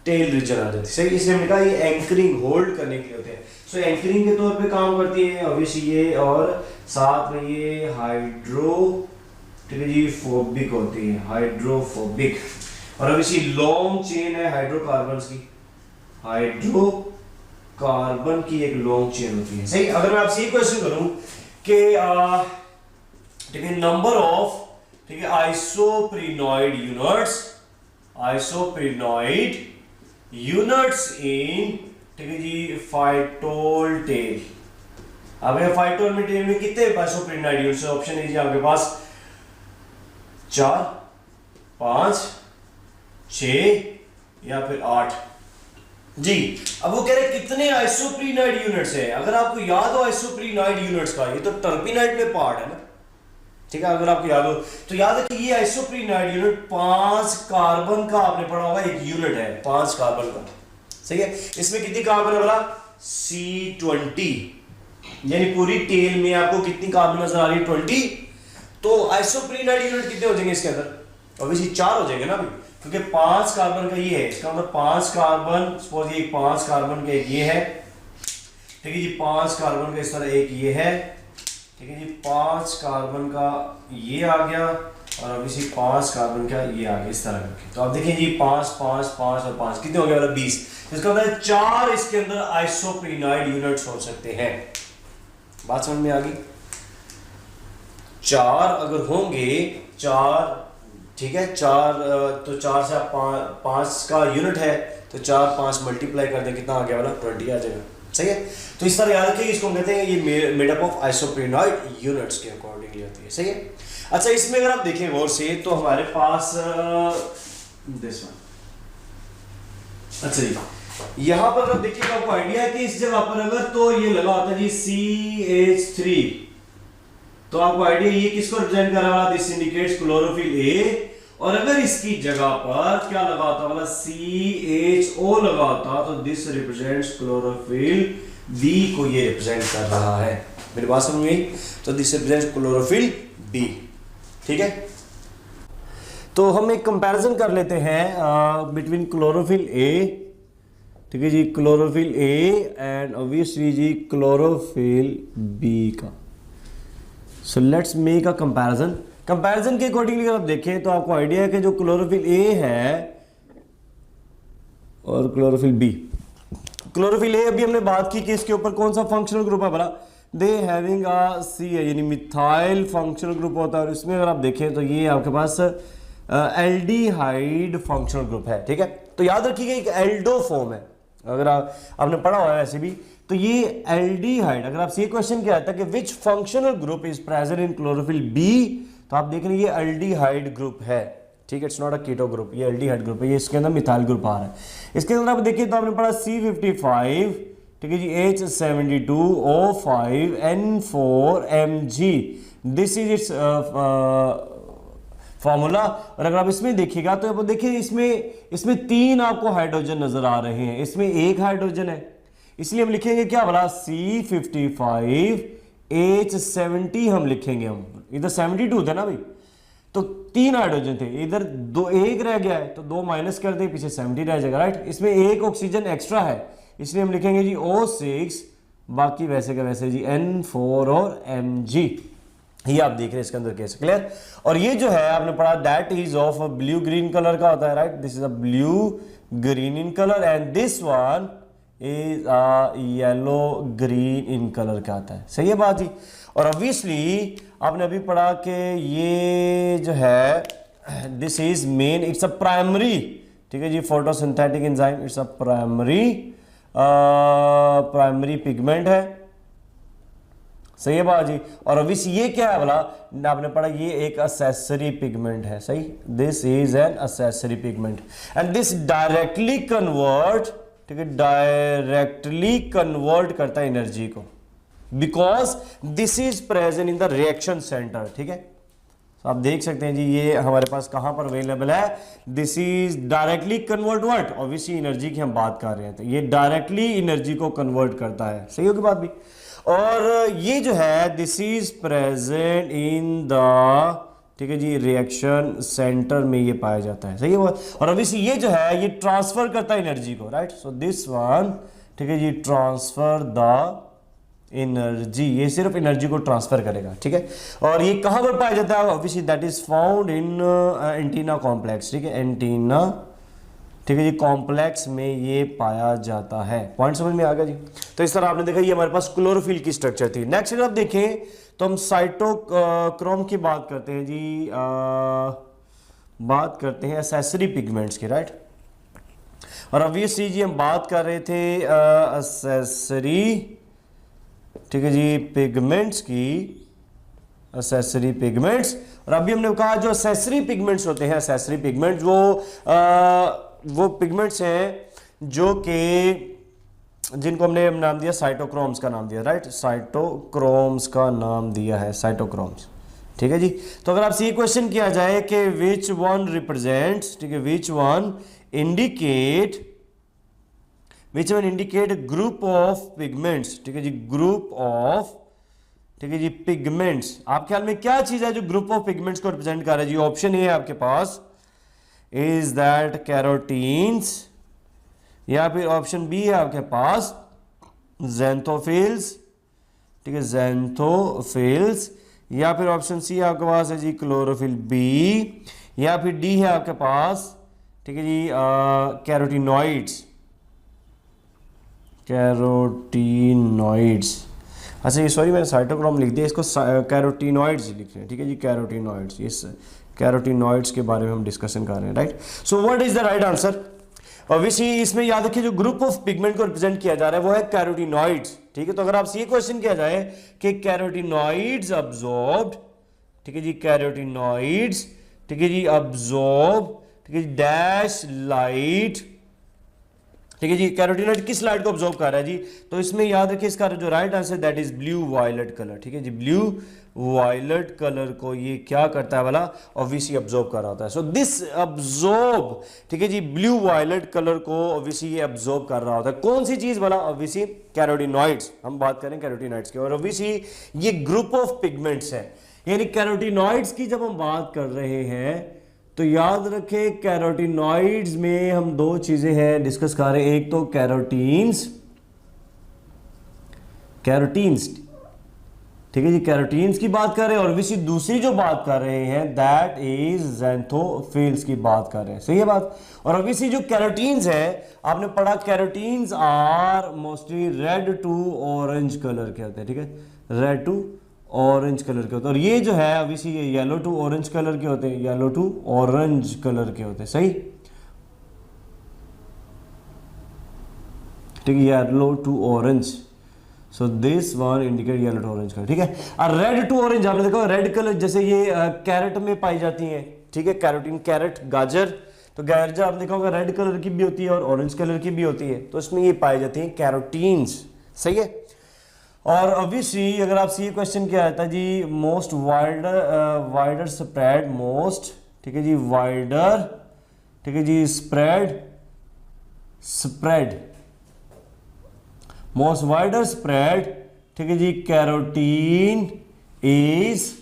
टेल रीजन आ जाती है, सही। इसलिए हमने कहा ये एंकरिंग, होल्ड करने के लिए होते हैं। सो एंकरिंग के तौर पे काम करती है ऑब्वियसली ये, और साथ में ये हाइड्रो, ठीक है जी, फोबिक होती है, हाइड्रोफोबिक। और ऑब्वियसली लॉन्ग चेन है हाइड्रोकार्बन्स की, हाइड्रोकार्बन की एक लॉन्ग चेन होती है, सही। अगर मैं आपसे ये क्वेश्चन करूं कि ठीक है, नंबर ऑफ, ठीक है, आइसोप्रीनॉइड यूनिट्स इन, ठीक है जी, फाइटोल टेल। अब ये फाइटोल में टेल में कितने आइसोप्रीनॉइड यूनिट्स? ऑप्शन है जी आपके पास 4, 5, 6 या फिर 8 जी। अब वो कह रहे कितने आइसोप्रीनॉइड यूनिट्स है? अगर आपको याद हो आइसोप्रीनॉइड यूनिट्स का, ये तो टर्पिनॉइड में पार्ट है ना, ठीक है। अगर आपको याद हो तो याद है कि ये आइसोप्रीनॉइड यूनिट 5 कार्बन का, आपने पढ़ा होगा, एक यूनिट है 5 कार्बन का, सही है। इसमें कितनी कार्बन है बोला? C20, यानी पूरी टेल में आपको कितनी कार्बन नजर आ रही है? 20। तो आइसोप्रीनाइड यूनिट कितने हो जाएंगे इसके अंदर? ऑब्वियसली 4 हो जाएंगे ना अभी, क्योंकि 5 कार्बन का ये है, इसका मतलब 5 कार्बन, सपोज ये 5 कार्बन का एक ये है, ठीक है जी, 5 कार्बन का इस तरह एक ये है, ठीक है जी, 5 कार्बन का ये आ गया, और अब इसी 5 कार्बन का ये आ गया इस तरह करके। तो आप देखिए जी 5 5 5 और 5 कितने हो गया? मतलब 20। इसका मतलब 4 इसके अंदर आइसोप्रीनाइड यूनिट्स हो सकते हैं। बात समझ में आ गई? 4 अगर होंगे, 4, ठीक है, 4 तो 4 से 5 का यूनिट है, तो 4 5 मल्टीप्लाई कर दें, कितना आ गया? वाला 20 आ जाएगा। सही है। तो इस तरह याद रखिए, इसको हम कहते हैं ये मेड अप ऑफ आइसोप्रीनाइड यूनिट्स के अकॉर्डिंगली होती है। सही है। अच्छा, इसमें अगर आप देखें गौर से तो हमारे पास दिस वन, अच्छा जी, यहां पर अगर देखिए आपको आइडिया है कि इस जगह पर अगर तो ये लगा होता है जी CH3, तो आपको आइडिया ये किसको रिप्रेजेंट कर रहा है? This indicates chlorophyll A. और अगर इसकी जगह पर क्या लगा होता वाला CHO लगा होता, तो दिस रिप्रेजेंट्स क्लोरोफिल बी को ये रिप्रेजेंट कर रहा है। मेरी बात समझ में आई? तो दिस रिप्रेजेंट्स क्लोरोफिल बी। ठीक है, तो हम एक कंपैरिजन कर लेते हैं बिटवीन क्लोरोफिल ए, ठीक है जी, क्लोरोफिल ए एंड ऑब्वियसली जी क्लोरोफिल बी का। So let's make a comparison. Comparison के अकॉर्डिंगली अगर आप देखें तो आपको आइडिया है कि जो क्लोरोफिल ए है और क्लोरोफिल बी, क्लोरोफिल ए अभी हमने बात की कि इसके ऊपर कौन सा फंक्शनल ग्रुप है? बोला दे हैविंग अ सी है, यानी मिथाइल फंक्शनल ग्रुप होता है, और इसमें अगर आप देखें तो ये आपके पास एल्डिहाइड फंक्शनल ग्रुप है। ठीक है, तो याद रखिएगा एक एल्डो फॉर्म है, अगर आपने पढ़ा हुआ है ऐसे भी, तो ये एल्डिहाइड। अगर आपसे ये क्वेश्चन क्या आता है कि which functional group is present in chlorophyll b, तो आप देख रहे हैं ये एल्डिहाइड ग्रुप है। ठीक है, it's not a keto group, ये एल्डिहाइड ग्रुप है, ये इसके अंदर मिथाइल ग्रुप आ रहा है। इसके अंदर आप देखिए तो आपने पढ़ा C55, ठीक है जी, H72O5N4Mg, this is it's formula. और अगर आप इसमें देखिएगा तो आप देखिए इसमें 3 आपको हाइड्रोजन नजर आ रहे हैं, इसमें एक हाइड्रोजन है, इसलिए हम लिखेंगे क्या बोला? C55H70 हम लिखेंगे। हम इधर 72 थे ना भाई, तो 3 हाइड्रोजन थे, इधर 2 एक रह गया है, तो 2 माइनस कर दे, पीछे 70 रह जाएगा। राइट, इसमें एक ऑक्सीजन एक्स्ट्रा है, इसलिए हम लिखेंगे जी O6, बाकी वैसे का वैसे जी N4 और Mg। ये आप देख रहे हैं इसके अंदर कैसे, क्लियर। और ये जो है आपने पढ़ा that is of blue green colour का होता है। Right, this is a blue green in colour and this one is yellow green in colour का आता है। सही है बात जी। और ऑब्वियसली आपने अभी पढ़ा कि ये जो है this is main, it's a primary, ठीक है जी, photosynthetic enzyme, it's a primary pigment है। सही है बात जी। और ऑब्वियसली ये क्या है बोला, आपने पढ़ा ये एक असेसरी पिगमेंट है। सही, this is an accessory pigment and this directly convert, ठीक है, डायरेक्टली कन्वर्ट करता है एनर्जी को, because this is present in the reaction centre. ठीक है, तो आप देख सकते हैं जी ये हमारे पास कहां पर अवेलेबल है, this is directly convert what, obviously energy की हम बात कर रहे हैं, तो ये डायरेक्टली एनर्जी को कन्वर्ट करता है। सही होगी बात भी। और ये जो है this is present in the, ठीक है जी, रिएक्शन सेंटर में ये पाया जाता है। सही है बात। और ऑब्वियसली ये जो है ये ट्रांसफर करता है एनर्जी को। राइट, सो दिस वन, ठीक है जी, ट्रांसफर द एनर्जी, ये सिर्फ एनर्जी को ट्रांसफर करेगा। ठीक है, और ये कहां पर पाया जाता है? Obviously that is found in antenna complex. ठीक है, एंटीना, ठीक है जी, कॉम्प्लेक्स में ये पाया जाता है। पॉइंट समझ में आ गया जी। तो इस तरह आपने देखा ये हमारे पास क्लोरोफिल की स्ट्रक्चर थी। नेक्स्ट अगर आप देखें तो हम साइटोक्रोम की बात करते हैं जी, बात करते हैं एसेसरी पिगमेंट्स की। राइट, और ऑब्वियसली जी हम बात कर रहे थे एसेसरी, ठीक है जी, पिगमेंट्स की, एसेसरी पिगमेंट्स। और अभी हमने कहा जो एसेसरी पिगमेंट्स होते हैं, एसेसरी पिगमेंट्स वो पिगमेंट्स हैं जो कि जिनको हमने नाम दिया साइटोक्रोम्स का नाम दिया। राइट, साइटोक्रोम्स का नाम दिया है, साइटोक्रोम्स। ठीक है जी। तो अगर आपसे ये क्वेश्चन किया जाए कि विच वन रिप्रेजेंट्स, ठीक है, which one indicate group of pigments, ठीक है जी, ग्रुप ऑफ ठीक है जी पिगमेंट्स, आपके ख्याल में क्या चीज है जो ग्रुप ऑफ पिगमेंट्स को रिप्रेजेंट कर रहा है जी? ऑप्शन ए है आपके पास इज दैट कैरोटीन्स, या फिर ऑप्शन बी है आपके पास ज़ैंथोफिल्स, ठीक है ज़ैंथोफिल्स, या फिर ऑप्शन सी आपके पास है जी क्लोरोफिल बी, या फिर डी है आपके पास ठीक है जी कैरोटीनॉइड्स, कैरोटीनॉइड्स। अच्छा ये सॉरी मैंने साइटोक्रोम लिख दिया, इसको कैरोटीनॉइड्स लिख रहे हैं, ठीक है जी कैरोटीनॉइड्स। इस कैरोटीनॉइड्स के बारे में हम डिस्कशन कर रहे हैं, right. So what is the right answer? Obviously इसमें याद रखिए जो ग्रुप ऑफ पिगमेंट को रिप्रेजेंट किया जा रहा है वो है कैरोटीनॉइड्स, ठीक है। तो अगर आपसे ये क्वेश्चन किया जाए कि कैरोटीनॉइड्स अब्जॉर्ब्ड, ठीक है जी कैरोटीनॉइड्स, ठीक है जी अब्जॉर्ब, ठीक है जी डैश लाइट, ठीक है जी कैरोटीनॉइड किस लाइट को ऑब्जॉर्व कर रहा है जी? तो इसमें याद रखिए इसका जो right answer that is blue violet colour, ठीक है जी ब्लू वायलेट कलर को ये क्या करता है वाला ऑब्वियसली ऑब्जॉर्व कर रहा होता है। सो दिस ऑब्जॉर्ब, ठीक है जी ब्लू वायलेट कलर को ऑब्वियसली ये ऑब्जॉर्व कर रहा होता है। कौन सी चीज वाला? ऑब्वियसली कैरोटीनॉइड्स, हम बात करें कैरोटीनॉइड्स की, और ऑब्वियसली ये ग्रुप ऑफ पिगमेंट्स है, यानी कैरोटीनॉइड्स की जब हम बात कर रहे हैं तो याद रखें कैरोटीनॉइड्स में हम दो चीजें हैं डिस्कस कर रहे हैं, एक तो कैरोटीन्स, ठीक है जी कैरोटीन्स की बात कर रहे हैं, और विसी दूसरी जो बात कर रहे हैं दैट इज ज़ैंथोफिल्स की बात कर रहे हैं, सही है बात। और ऑब्वियसली जो कैरोटीन्स है आपने पढ़ा carotenes are mostly red to orange colour के होते हैं, ठीक है रेड टू ऑरेंज कलर के होते हैं, और ये जो है ऑब्वियसली ये येलो टू ऑरेंज कलर के होते हैं, येलो टू ऑरेंज कलर के होते हैं, सही, ठीक है yellow to orange. So this one indicate yellow to orange colour, ठीक है। और रेड टू ऑरेंज आपने देखा रेड कलर जैसे ये कैरेट में पाई जाती हैं, ठीक है कैरोटीन, कैरेट गाजर, तो गाजर आपने देखा होगा रेड कलर की भी होती है और ऑरेंज कलर की भी होती है, तो इसमें ये पाई जाती हैं कैरोटीन्स, सही है। और ऑब्वियसली अगर आपसे ये क्वेश्चन क्या आता है जी मोस्ट वाइडर स्प्रेड, मोस्ट, ठीक है जी वाइडर, ठीक है जी स्प्रेड मोस्ट वाइडर स्प्रेड, ठीक है जी कैरोटीन इज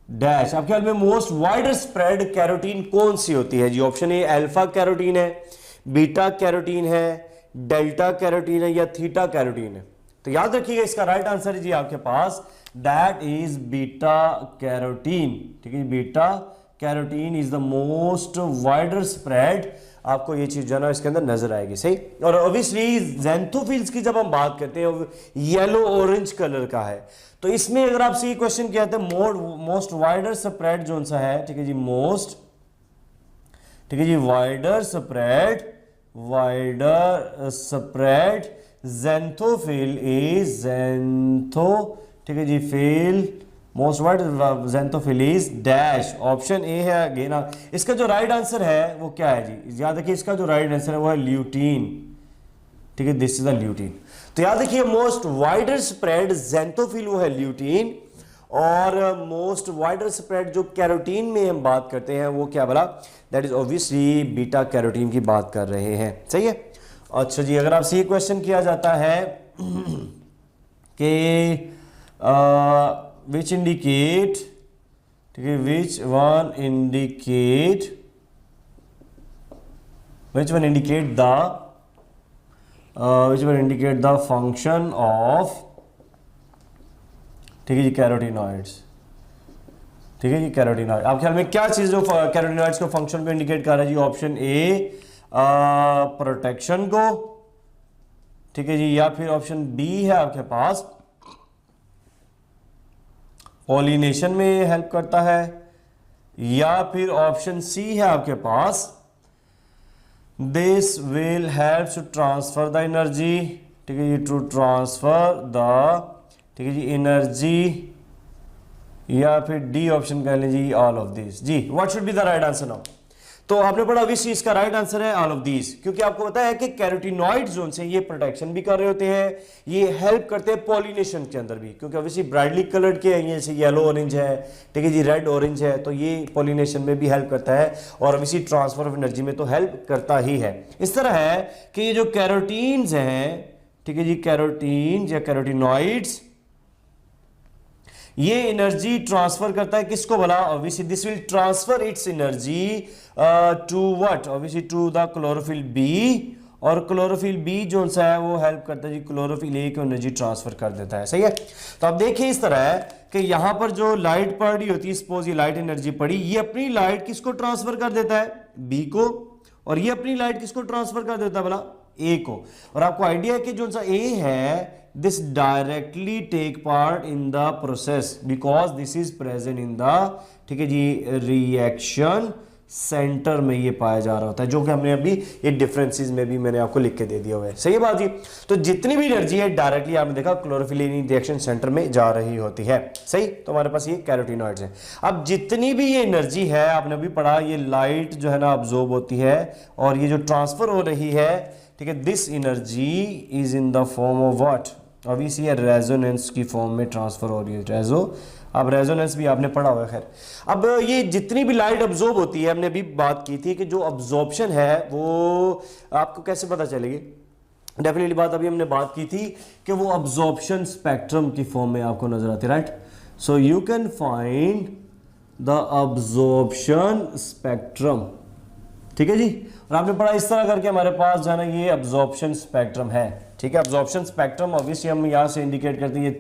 डैश। आपके ख्याल में मोस्ट वाइडर स्प्रेड कैरोटीन कौन सी होती है जी? ऑप्शन ए अल्फा कैरोटीन है, बीटा कैरोटीन है, डेल्टा कैरोटीन है, या थीटा कैरोटीन है। तो याद रखिएगा इसका राइट आंसर है जी आपके पास दैट इज बीटा कैरोटीन, ठीक है beta carotene is the most wider spread. आपको ये चीज जो है इसके अंदर नजर आएगी, सही। और ऑब्वियसली ज़ैंथोफिल्स की जब हम बात करते हैं येलो ऑरेंज कलर का है, तो इसमें अगर आपसे ये क्वेश्चन किया था मोस्ट वाइडर स्प्रेड जो सा है, ठीक है जी मोस्ट, ठीक है जी वाइडर स्प्रेड ज़ैंथोफिल इज ठीक है जी fill most wide xanthophyll is dash. Option A है अगेन। इसका जो राइट आंसर है वो क्या है जी? याद रखिए इसका जो राइट आंसर है वो है ल्यूटीन, ठीक है दिस इज द ल्यूटीन। तो याद रखिए मोस्ट वाइडर स्प्रेड ज़ैंथोफिल वो है ल्यूटीन, और मोस्ट वाइडर स्प्रेड जो कैरोटीन में हम बात करते हैं वो क्या बोला? That is obviously beta carotene की बात कर रहे हैं, सही है। अच्छा जी अगर आपसे ये क्वेश्चन किया जाता है कि विच इंडिकेट, ठीक है which one indicate the function of, ठीक है जी कैरोटीनॉइड्स, ठीक है जी कैरोटीनॉइड। आप ख्याल में क्या चीज जो कैरोटीनॉइड्स को फंक्शन को इंडिकेट कर रहा है जी? ऑप्शन ए प्रोटेक्शन को, ठीक है जी, या फिर ऑप्शन बी है आपके पास पॉलिनेशन में हेल्प करता है, या फिर ऑप्शन सी है आपके पास this will help to transfer the energy, ठीक है जी टू ट्रांसफर द, ठीक है जी एनर्जी, या फिर डी ऑप्शन कह लीजिए ऑल ऑफ दिस। जी what should be the right answer now? तो आपने पढ़ा ऑब्वियसली इसका राइट आंसर है ऑल ऑफ दीज, क्योंकि आपको पता है कि कैरोटीनॉइड जोन से ये प्रोटेक्शन भी कर रहे होते हैं, ये हेल्प करते हैं पॉलिनेशन के अंदर भी, क्योंकि ऑब्वियसली ब्राइटली कलर्ड के हैं जैसे येलो ऑरेंज है, ठीक है जी रेड ऑरेंज है, तो ये पॉलिनेशन में भी हेल्प करता है, और ऑब्वियसली ट्रांसफर ऑफ एनर्जी में तो हेल्प करता ही है। इस तरह है कि ये जो कैरोटीन्स हैं, ठीक है जी कैरोटीन्स या कैरोटीनॉइड्स, ये एनर्जी ट्रांसफर करता है किसको बोला, obviously this will transfer its energy to what, obviously to the chlorophyll b, और क्लोरोफिल बी जो सा है वो हेल्प करता है जी क्लोरोफिल ए को एनर्जी ट्रांसफर कर देता है। सही है, तो आप देखिए इस तरह है कि यहां पर जो लाइट पड़ रही होती है, सपोज ये लाइट एनर्जी पड़ी, ये अपनी लाइट किसको ट्रांसफर कर देता है, बी को, और ये अपनी लाइट किसको ट्रांसफर कर देता है बोला, ए को। और आपको आइडिया है कि जो सा ए है this directly take part in the process because this is present in the, ठीक है जी, रिएक्शन सेंटर में ये पाया जा रहा होता है, जो कि हमने अभी ये डिफरेंसेस में भी मैंने आपको लिख के दे दिया हुआ है। सही बात जी, तो जितनी भी एनर्जी है डायरेक्टली आपने देखा क्लोरोफिल रिएक्शन सेंटर में जा रही होती है। सही, तो हमारे पास ये कैरोटीनॉइड्स हैं। अब जितनी भी ये एनर्जी है आपने अभी पढ़ा, ये लाइट जो है ना ऑब्जॉर्ब होती है और ये जो ट्रांसफर हो रही है, ठीक है, this energy is in the form of what, obviously ये रेजोनेंस की फॉर्म में ट्रांसफर हो रही है। अब रेजोनेंस भी आपने पढ़ा हुआ है। खैर, अब ये जितनी भी लाइट अब्जॉर्ब होती है, हमने अभी बात की थी कि जो अब्जॉर्प्शन है वो आपको कैसे पता चलेगी, डेफिनेटली बात अभी हमने बात की थी कि वो अब्जॉर्प्शन स्पेक्ट्रम की फॉर्म में आपको नजर आती है, right. So you can find the absorption spectrum, ठीक है जी। और आपने पढ़ा इस तरह करके हमारे पास जो है ना ये अब्जॉर्प्शन स्पेक्ट्रम है, ठीक है। अब्जॉर्प्शन स्पेक्ट्रम ऑब्वियसली हम यहाँ से इंडिकेट करते हैं, ये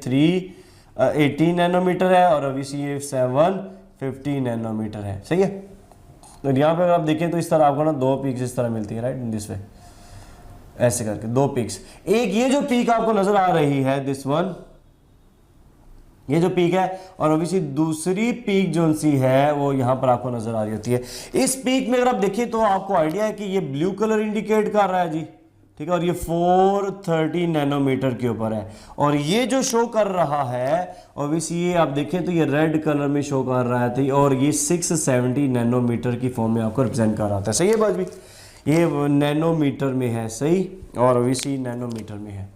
318 नैनोमीटर है और ऑब्वियसली ये 750 नैनोमीटर है। सही है, तो यहाँ पे अगर आप देखें तो इस तरह आपको ना दो पीक्स इस तरह मिलती है, राइट, इन दिस वे, ऐसे करके दो पीक्स। एक ये जो पीक आपको नजर आ रही है दिस वन, ये जो पीक है, और ऑब्वियसली दूसरी पीक जो सी है वो यहां पर आपको नजर आ रही होती है। इस पीक में अगर आप देखिए तो आपको आइडिया है कि ये ब्लू कलर इंडिकेट कर रहा है जी, ठीक है, और ये 430 नैनोमीटर के ऊपर है, और ये जो शो कर रहा है ऑब्वियसली ये आप देखें तो ये रेड कलर में शो कर रहा है, और ये 670 नैनोमीटर की फॉर्म में आपको रिप्रेजेंट कर रहा था। सही है बात भी, ये नैनोमीटर में है, सही, और ऑब्वियसली नैनोमीटर में है।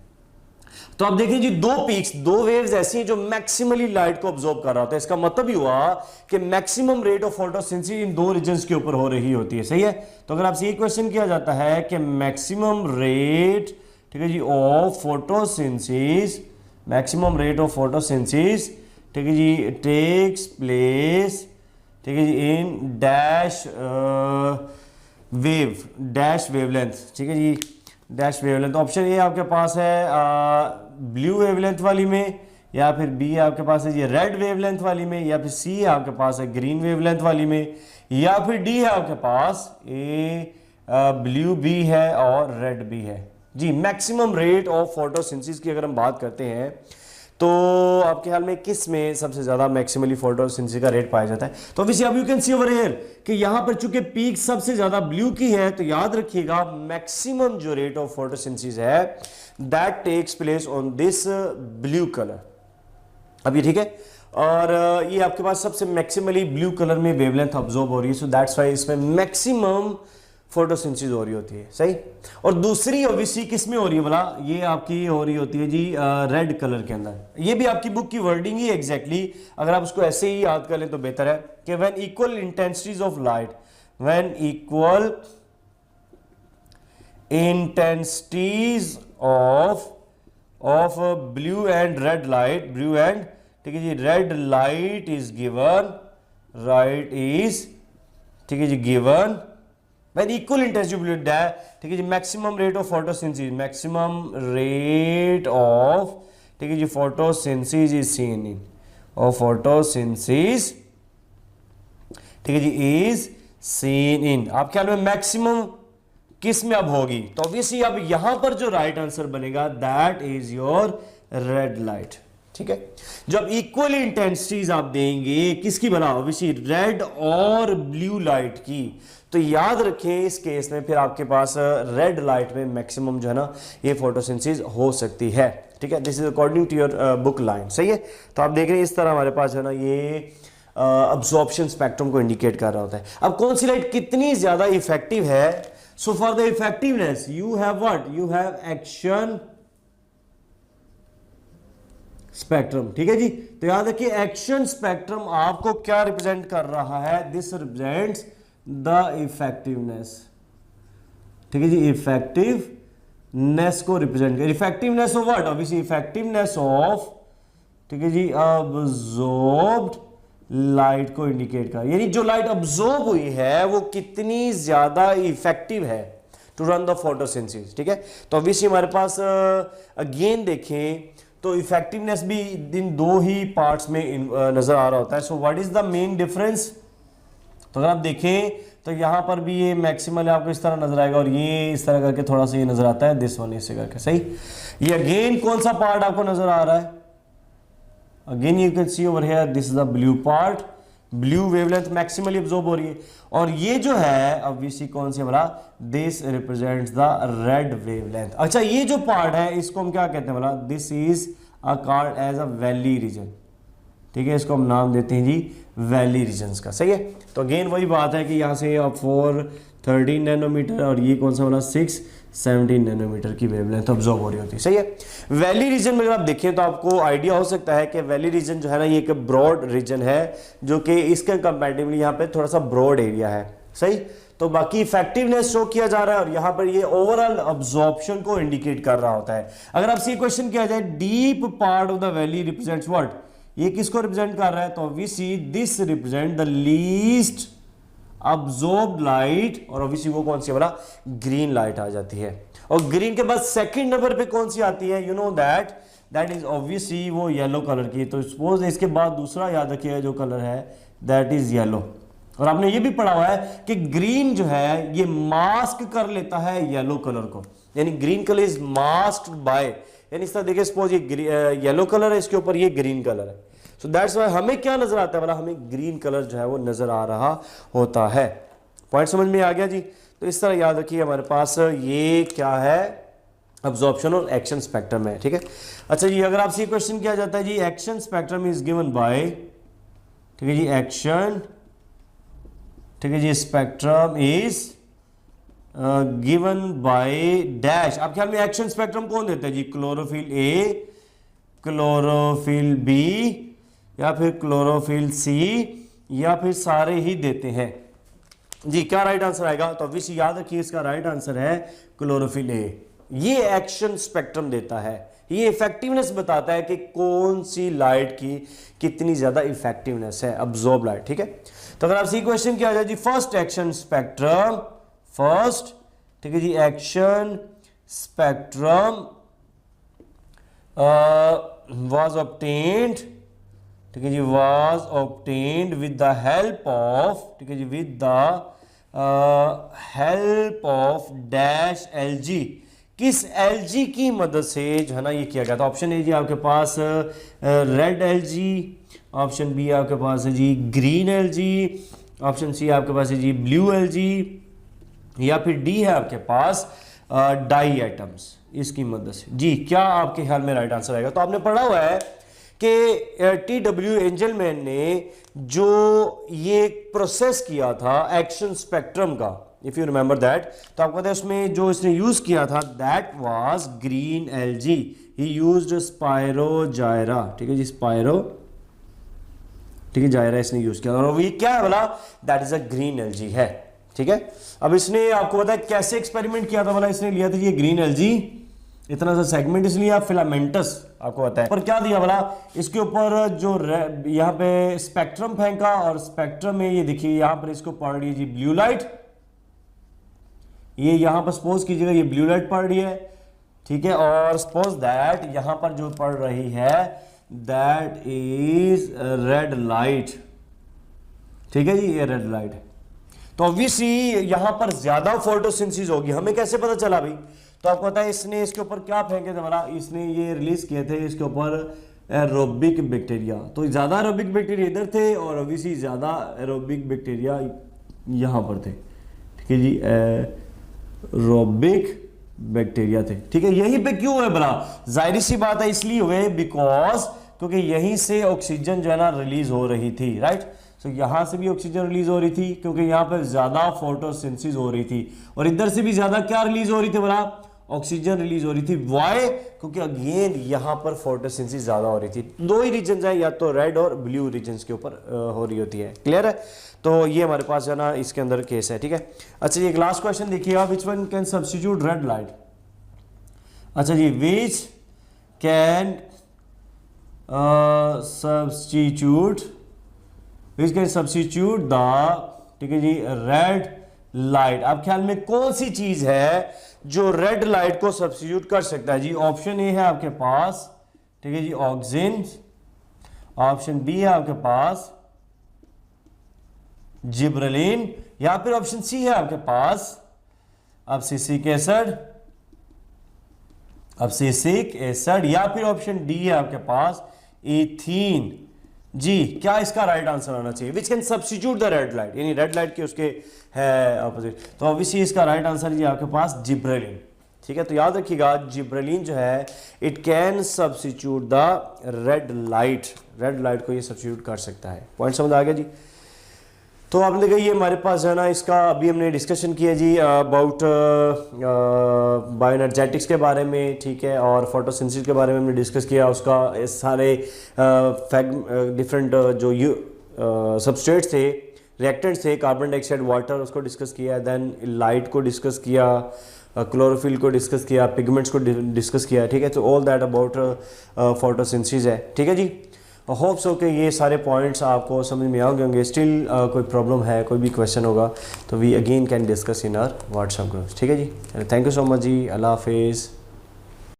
तो आप देखिए जी दो पीक्स, दो वेव्स ऐसी हैं जो मैक्सिमली लाइट को ऑब्जॉर्ब कर रहा होता है। इसका मतलब ही हुआ कि maximum rate of photosynthesis in दो रीजन्स के ऊपर हो रही होती है। सही है, तो अगर आपसे ये क्वेश्चन किया जाता है कि मैक्सिमम रेट, ठीक है जी, of photosynthesis, maximum rate of photosynthesis, ठीक है जी, टेक्स प्लेस, ठीक है जी, in dash wave, dash wavelength, ठीक है जी, डैश वेवलेंथ। ऑप्शन ए आपके पास है ब्लू वेवलेंथ वाली में, या फिर बी आपके पास है ये रेड वेवलेंथ वाली में, या फिर सी आपके पास है ग्रीन वेवलेंथ वाली में, या फिर डी है आपके पास ए ब्लू भी है और रेड भी है जी। मैक्सिमम रेट ऑफ फोटोसिंथेसिस की अगर हम बात करते हैं तो आपके ख्याल में किस में सबसे ज्यादा मैक्सिमली फोटोसिंथेसिस का रेट पाया जाता है? तो ऑब्वियसली अब you can see over here कि यहां पर चूंकि पीक सबसे ज्यादा ब्लू की है, तो याद रखिएगा मैक्सिमम जो रेट ऑफ फोटोसिंथेसिस है that takes place on this blue colour. अब ये ठीक है, और ये आपके पास सबसे मैक्सिमली ब्लू कलर में वेवलेंथ ऑब्जॉर्ब हो रही है, सो दैट्स व्हाई इसमें मैक्सिमम फोटोसिंथेसिस हो रही होती है। सही, और दूसरी ऑब्वियसली किस में हो रही है बोला, ये आपकी हो रही होती है जी रेड कलर के अंदर। ये भी आपकी बुक की वर्डिंग ही एग्जैक्टली अगर आप उसको ऐसे ही याद कर लें तो बेहतर है कि when equal intensities of light, when equal intensities of blue and red light, blue and, ठीक है जी, red light is given, right is, ठीक है जी, given when equal intensity blue that, ठीक है जी, maximum rate of photosynthesis, maximum rate of, ठीक है जी, फोटोसिंथेसिस इज सीन इन, और फोटोसिंथेसिस, ठीक है जी, इज सीन इन, आप ख्याल में मैक्सिमम किस में अब होगी? तो ऑब्वियसली अब यहां पर जो राइट आंसर बनेगा that is your red light. ठीक है, जब इक्वल इंटेंसिटीज आप देंगे किसकी बना, ऑब्वियसली रेड और ब्लू लाइट की, तो याद रखें इस केस में फिर आपके पास रेड लाइट में मैक्सिमम जो है ना ये फोटोसिंथेसिस हो सकती है। ठीक है, this is according to your book line. सही है, तो आप देख रहे हैं इस तरह हमारे पास जो है ना ये अब्जॉर्प्शन स्पेक्ट्रम को इंडिकेट कर रहा होता है। अब कौन सी लाइट कितनी ज्यादा इफेक्टिव है? So for the effectiveness you have what, you have action spectrum. ठीक है जी, तो याद रखिए एक्शन स्पेक्ट्रम आपको क्या रिप्रेजेंट कर रहा है? This represents the effectiveness. ठीक है जी, इफेक्टिवनेस को रिप्रेजेंट कर, effectiveness of what, obviously effectiveness of, ठीक है जी, अब्जॉर्ब्ड लाइट को इंडिकेट कर, यानी जो लाइट अब्जॉर्ब हुई है वो कितनी ज्यादा इफेक्टिव है टू रन द फोटोसिंथेसिस। ठीक है, तो ऑब्वियसली हमारे पास अगेन देखें तो इफेक्टिवनेस भी इन दो ही पार्ट्स में नजर आ रहा होता है। सो what is the main difference? तो अगर आप देखें तो यहां पर भी ये मैक्सिमल आपको इस तरह नजर आएगा और ये इस तरह करके थोड़ा सा ये नजर आता है, दिस वन इससे करके, सही। ये अगेन कौन सा पार्ट आपको नजर आ रहा है? Again you can see over here, this is the blue part, blue wavelength maximally absorb हो रही है। और ये जो है ऑब्वियसली कौन सी बोला, this represents the red wavelength. अच्छा, ये जो पार्ट है इसको हम क्या कहते हैं बोला, this is called as a valley region. ठीक है, इसको हम नाम देते हैं जी वैली रीजन्स का, सही है। तो अगेन वही बात है कि यहाँ से अब 413 नैनोमीटर और ये कौन सा वाला 617 नैनोमीटर की वेवलेंथ ऑब्जॉर्व हो रही होती है, सही है। वैली रीजन में अगर आप देखें तो आपको आइडिया हो सकता है कि वैली रीजन जो है ना ये एक ब्रॉड रीजन है जो कि इसके कंपैरेटिवली यहाँ पे थोड़ा सा ब्रॉड एरिया है, सही। तो बाकी इफेक्टिवनेस शो किया जा रहा है और यहाँ पर ये ओवरऑल अब्जॉर्प्शन को इंडिकेट कर रहा होता है। अगर आपसे ये क्वेश्चन किया जाए deep part of the valley represents what, ये किसको रिप्रेजेंट कर रहा है, तो obviously this represent the least absorbed light, और ऑब्वियसली वो कौन सी वाला, ग्रीन लाइट आ जाती है। और ग्रीन के बाद सेकंड नंबर पे कौन सी आती है, you know that is obviously वो येलो कलर की। तो सपोज इसके बाद दूसरा याद रखिएगा जो कलर है दैट इज येलो। और आपने ये भी पढ़ा हुआ है कि ग्रीन जो है ये मास्क कर लेता है येलो कलर को, यानी green colour is masked by, यानी इस तरह देखिए सपोज ये येलो कलर है, इसके ऊपर ये ग्रीन कलर है। सो दैट्स व्हाई हमें क्या नजर आता है वाला, हमें ग्रीन कलर जो है वो नजर आ रहा होता है। पॉइंट समझ में आ गया जी। तो इस तरह याद रखिए हमारे पास ये क्या है, अब्जॉर्प्शन और एक्शन स्पेक्ट्रम है। ठीक है, अच्छा जी, अगर आपसे क्वेश्चन किया जाता है जी action spectrum is given by, ठीक है जी, एक्शन, ठीक है जी, spectrum is given by dash. आप ख्याल में एक्शन स्पेक्ट्रम कौन देता है जी, क्लोरोफिल ए, क्लोरोफिल बी, या फिर क्लोरोफिल सी, या फिर सारे ही देते हैं जी। क्या राइट आंसर आएगा, तो ऑब्वियसली याद रखिए इसका राइट आंसर है क्लोरोफिल ए। ये एक्शन स्पेक्ट्रम देता है, ये इफेक्टिवनेस बताता है कि कौन सी लाइट की कितनी ज्यादा इफेक्टिवनेस है, अब्जॉर्ब लाइट। ठीक है, तो अगर आपसे क्वेश्चन किया जाए जी फर्स्ट एक्शन स्पेक्ट्रम, फर्स्ट, ठीक है जी, एक्शन स्पेक्ट्रम was obtained, ठीक है जी, was obtained with the help of, ठीक है जी, with the help of dash LG। किस LG की मदद से जो है ना ये किया गया था। ऑप्शन ए जी आपके पास रेड LG, ऑप्शन बी आपके पास है जी ग्रीन LG, ऑप्शन सी आपके पास है जी ब्लू LG, या फिर डी है आपके पास डाई एटम्स, इसकी मदद से जी। क्या आपके ख्याल में राइट आंसर आएगा? तो आपने पढ़ा हुआ है कि TW एंजलमैन ने जो ये प्रोसेस किया था एक्शन स्पेक्ट्रम का, इफ यू रिमेंबर दैट, तो आपको पता है उसमें जो इसने यूज किया था that was green LG। He used Spirogyra, ठीक है जी, स्पायरो, ठीक है, जायरा इसने यूज किया और ये क्या है बोला, that is a green LG है। ठीक है, अब इसने आपको पता है कैसे एक्सपेरिमेंट किया था बोला, इसने लिया था ये ग्रीन LG, इतना सा सेगमेंट इसलिए आप फिलामेंटस आपको पता है, पर क्या दिया बोला, इसके ऊपर जो यहाँ पे स्पेक्ट्रम फेंका और स्पेक्ट्रम में ये देखिए यहाँ पर इसको पड़ रही है जी ब्लू लाइट, ये यहाँ पर सपोज कीजिएगा ये ब्लू लाइट पड़ रही है, ठीक है, और सपोज दैट यहाँ पर जो पड़ रही है दैट इज रेड लाइट। ठीक है जी, ये रेड लाइट है, तो ऑब्वियसली यहां पर ज्यादा फोटोसिंथेसिस होगी। हमें कैसे पता चला भाई, तो आपको पता है इसने इसके ऊपर क्या फेंके थे बोला, इसने ये रिलीज किए थे इसके ऊपर एरोबिक बैक्टीरिया, तो ज्यादा एरोबिक बैक्टीरिया इधर थे और ऑब्वियसली ज्यादा एरोबिक बैक्टीरिया यहां पर थे। ठीक है जी, एरोबिक बैक्टीरिया थे। ठीक है, यहीं पे क्यों हुए बोला, जाहिर सी बात है इसलिए हुए बिकॉज क्योंकि यहीं से ऑक्सीजन जो है ना रिलीज हो रही थी, राइट। तो यहां से भी ऑक्सीजन रिलीज हो रही थी क्योंकि यहां पर ज्यादा फोटोसिंथेसिस हो रही थी, और इधर से भी ज्यादा क्या रिलीज हो रही थी बोला, ऑक्सीजन रिलीज हो रही थी। व्हाई, क्योंकि अगेन यहां पर फोटोसिंथेसिस ज्यादा हो रही थी। दो ही रीजन है, या तो रेड और ब्लू रीजन के ऊपर हो रही होती है। क्लियर है, तो ये हमारे पास है ना इसके अंदर केस है। ठीक है, अच्छा ये एक लास्ट क्वेश्चन देखिएगा, which one can substitute red light. अच्छा जी, which can substitute, which can substitute the, ठीक है जी, रेड लाइट। आप ख्याल में कौन सी चीज है जो रेड लाइट को सब्सटीट्यूट कर सकता है जी? ऑप्शन ए है आपके पास, ठीक है जी, ऑक्सीजन। ऑप्शन बी है आपके पास जिब्रेलिन, या फिर ऑप्शन सी है आपके पास अब्सिसिक एसिड, अब्सिसिक एसिड, या फिर ऑप्शन डी है आपके पास एथीन। जी, क्या इसका राइट आंसर आना चाहिए? विच can substitute the red light, यानी रेड लाइट के उसके है ऑपोजिट। तो ऑब्वियसली इसका राइट आंसर जी आपके पास जिब्रेलिन। ठीक है, तो याद रखिएगा जिब्रेलिन जो है it can substitute the red light, red light को ये सब्सटीट्यूट कर सकता है। पॉइंट समझ आ गया जी? तो आपने देखा ये हमारे पास है ना, इसका अभी हमने डिस्कशन किया जी अबाउट बायोएनर्जेटिक्स के बारे में, ठीक है, और फोटोसिंथेसिस के बारे में हमने डिस्कस किया। उसका सारे डिफरेंट जो सबस्ट्रेट्स थे, रिएक्टेंट्स थे, कार्बन डाइऑक्साइड, वाटर, उसको डिस्कस किया। देन लाइट को डिस्कस किया, क्लोरोफिल को डिस्कस किया, पिगमेंट्स को डिस्कस किया। ठीक है, तो ऑल दैट अबाउट फोटोसिंथेसिस है। ठीक है जी, होप सो कि ये सारे पॉइंट्स आपको समझ में आ गए होंगे। स्टिल कोई प्रॉब्लम है, कोई भी क्वेश्चन होगा तो we again can discuss in our WhatsApp groups. ठीक है जी, थैंक यू सो मच जी, अल्लाह हाफिज़।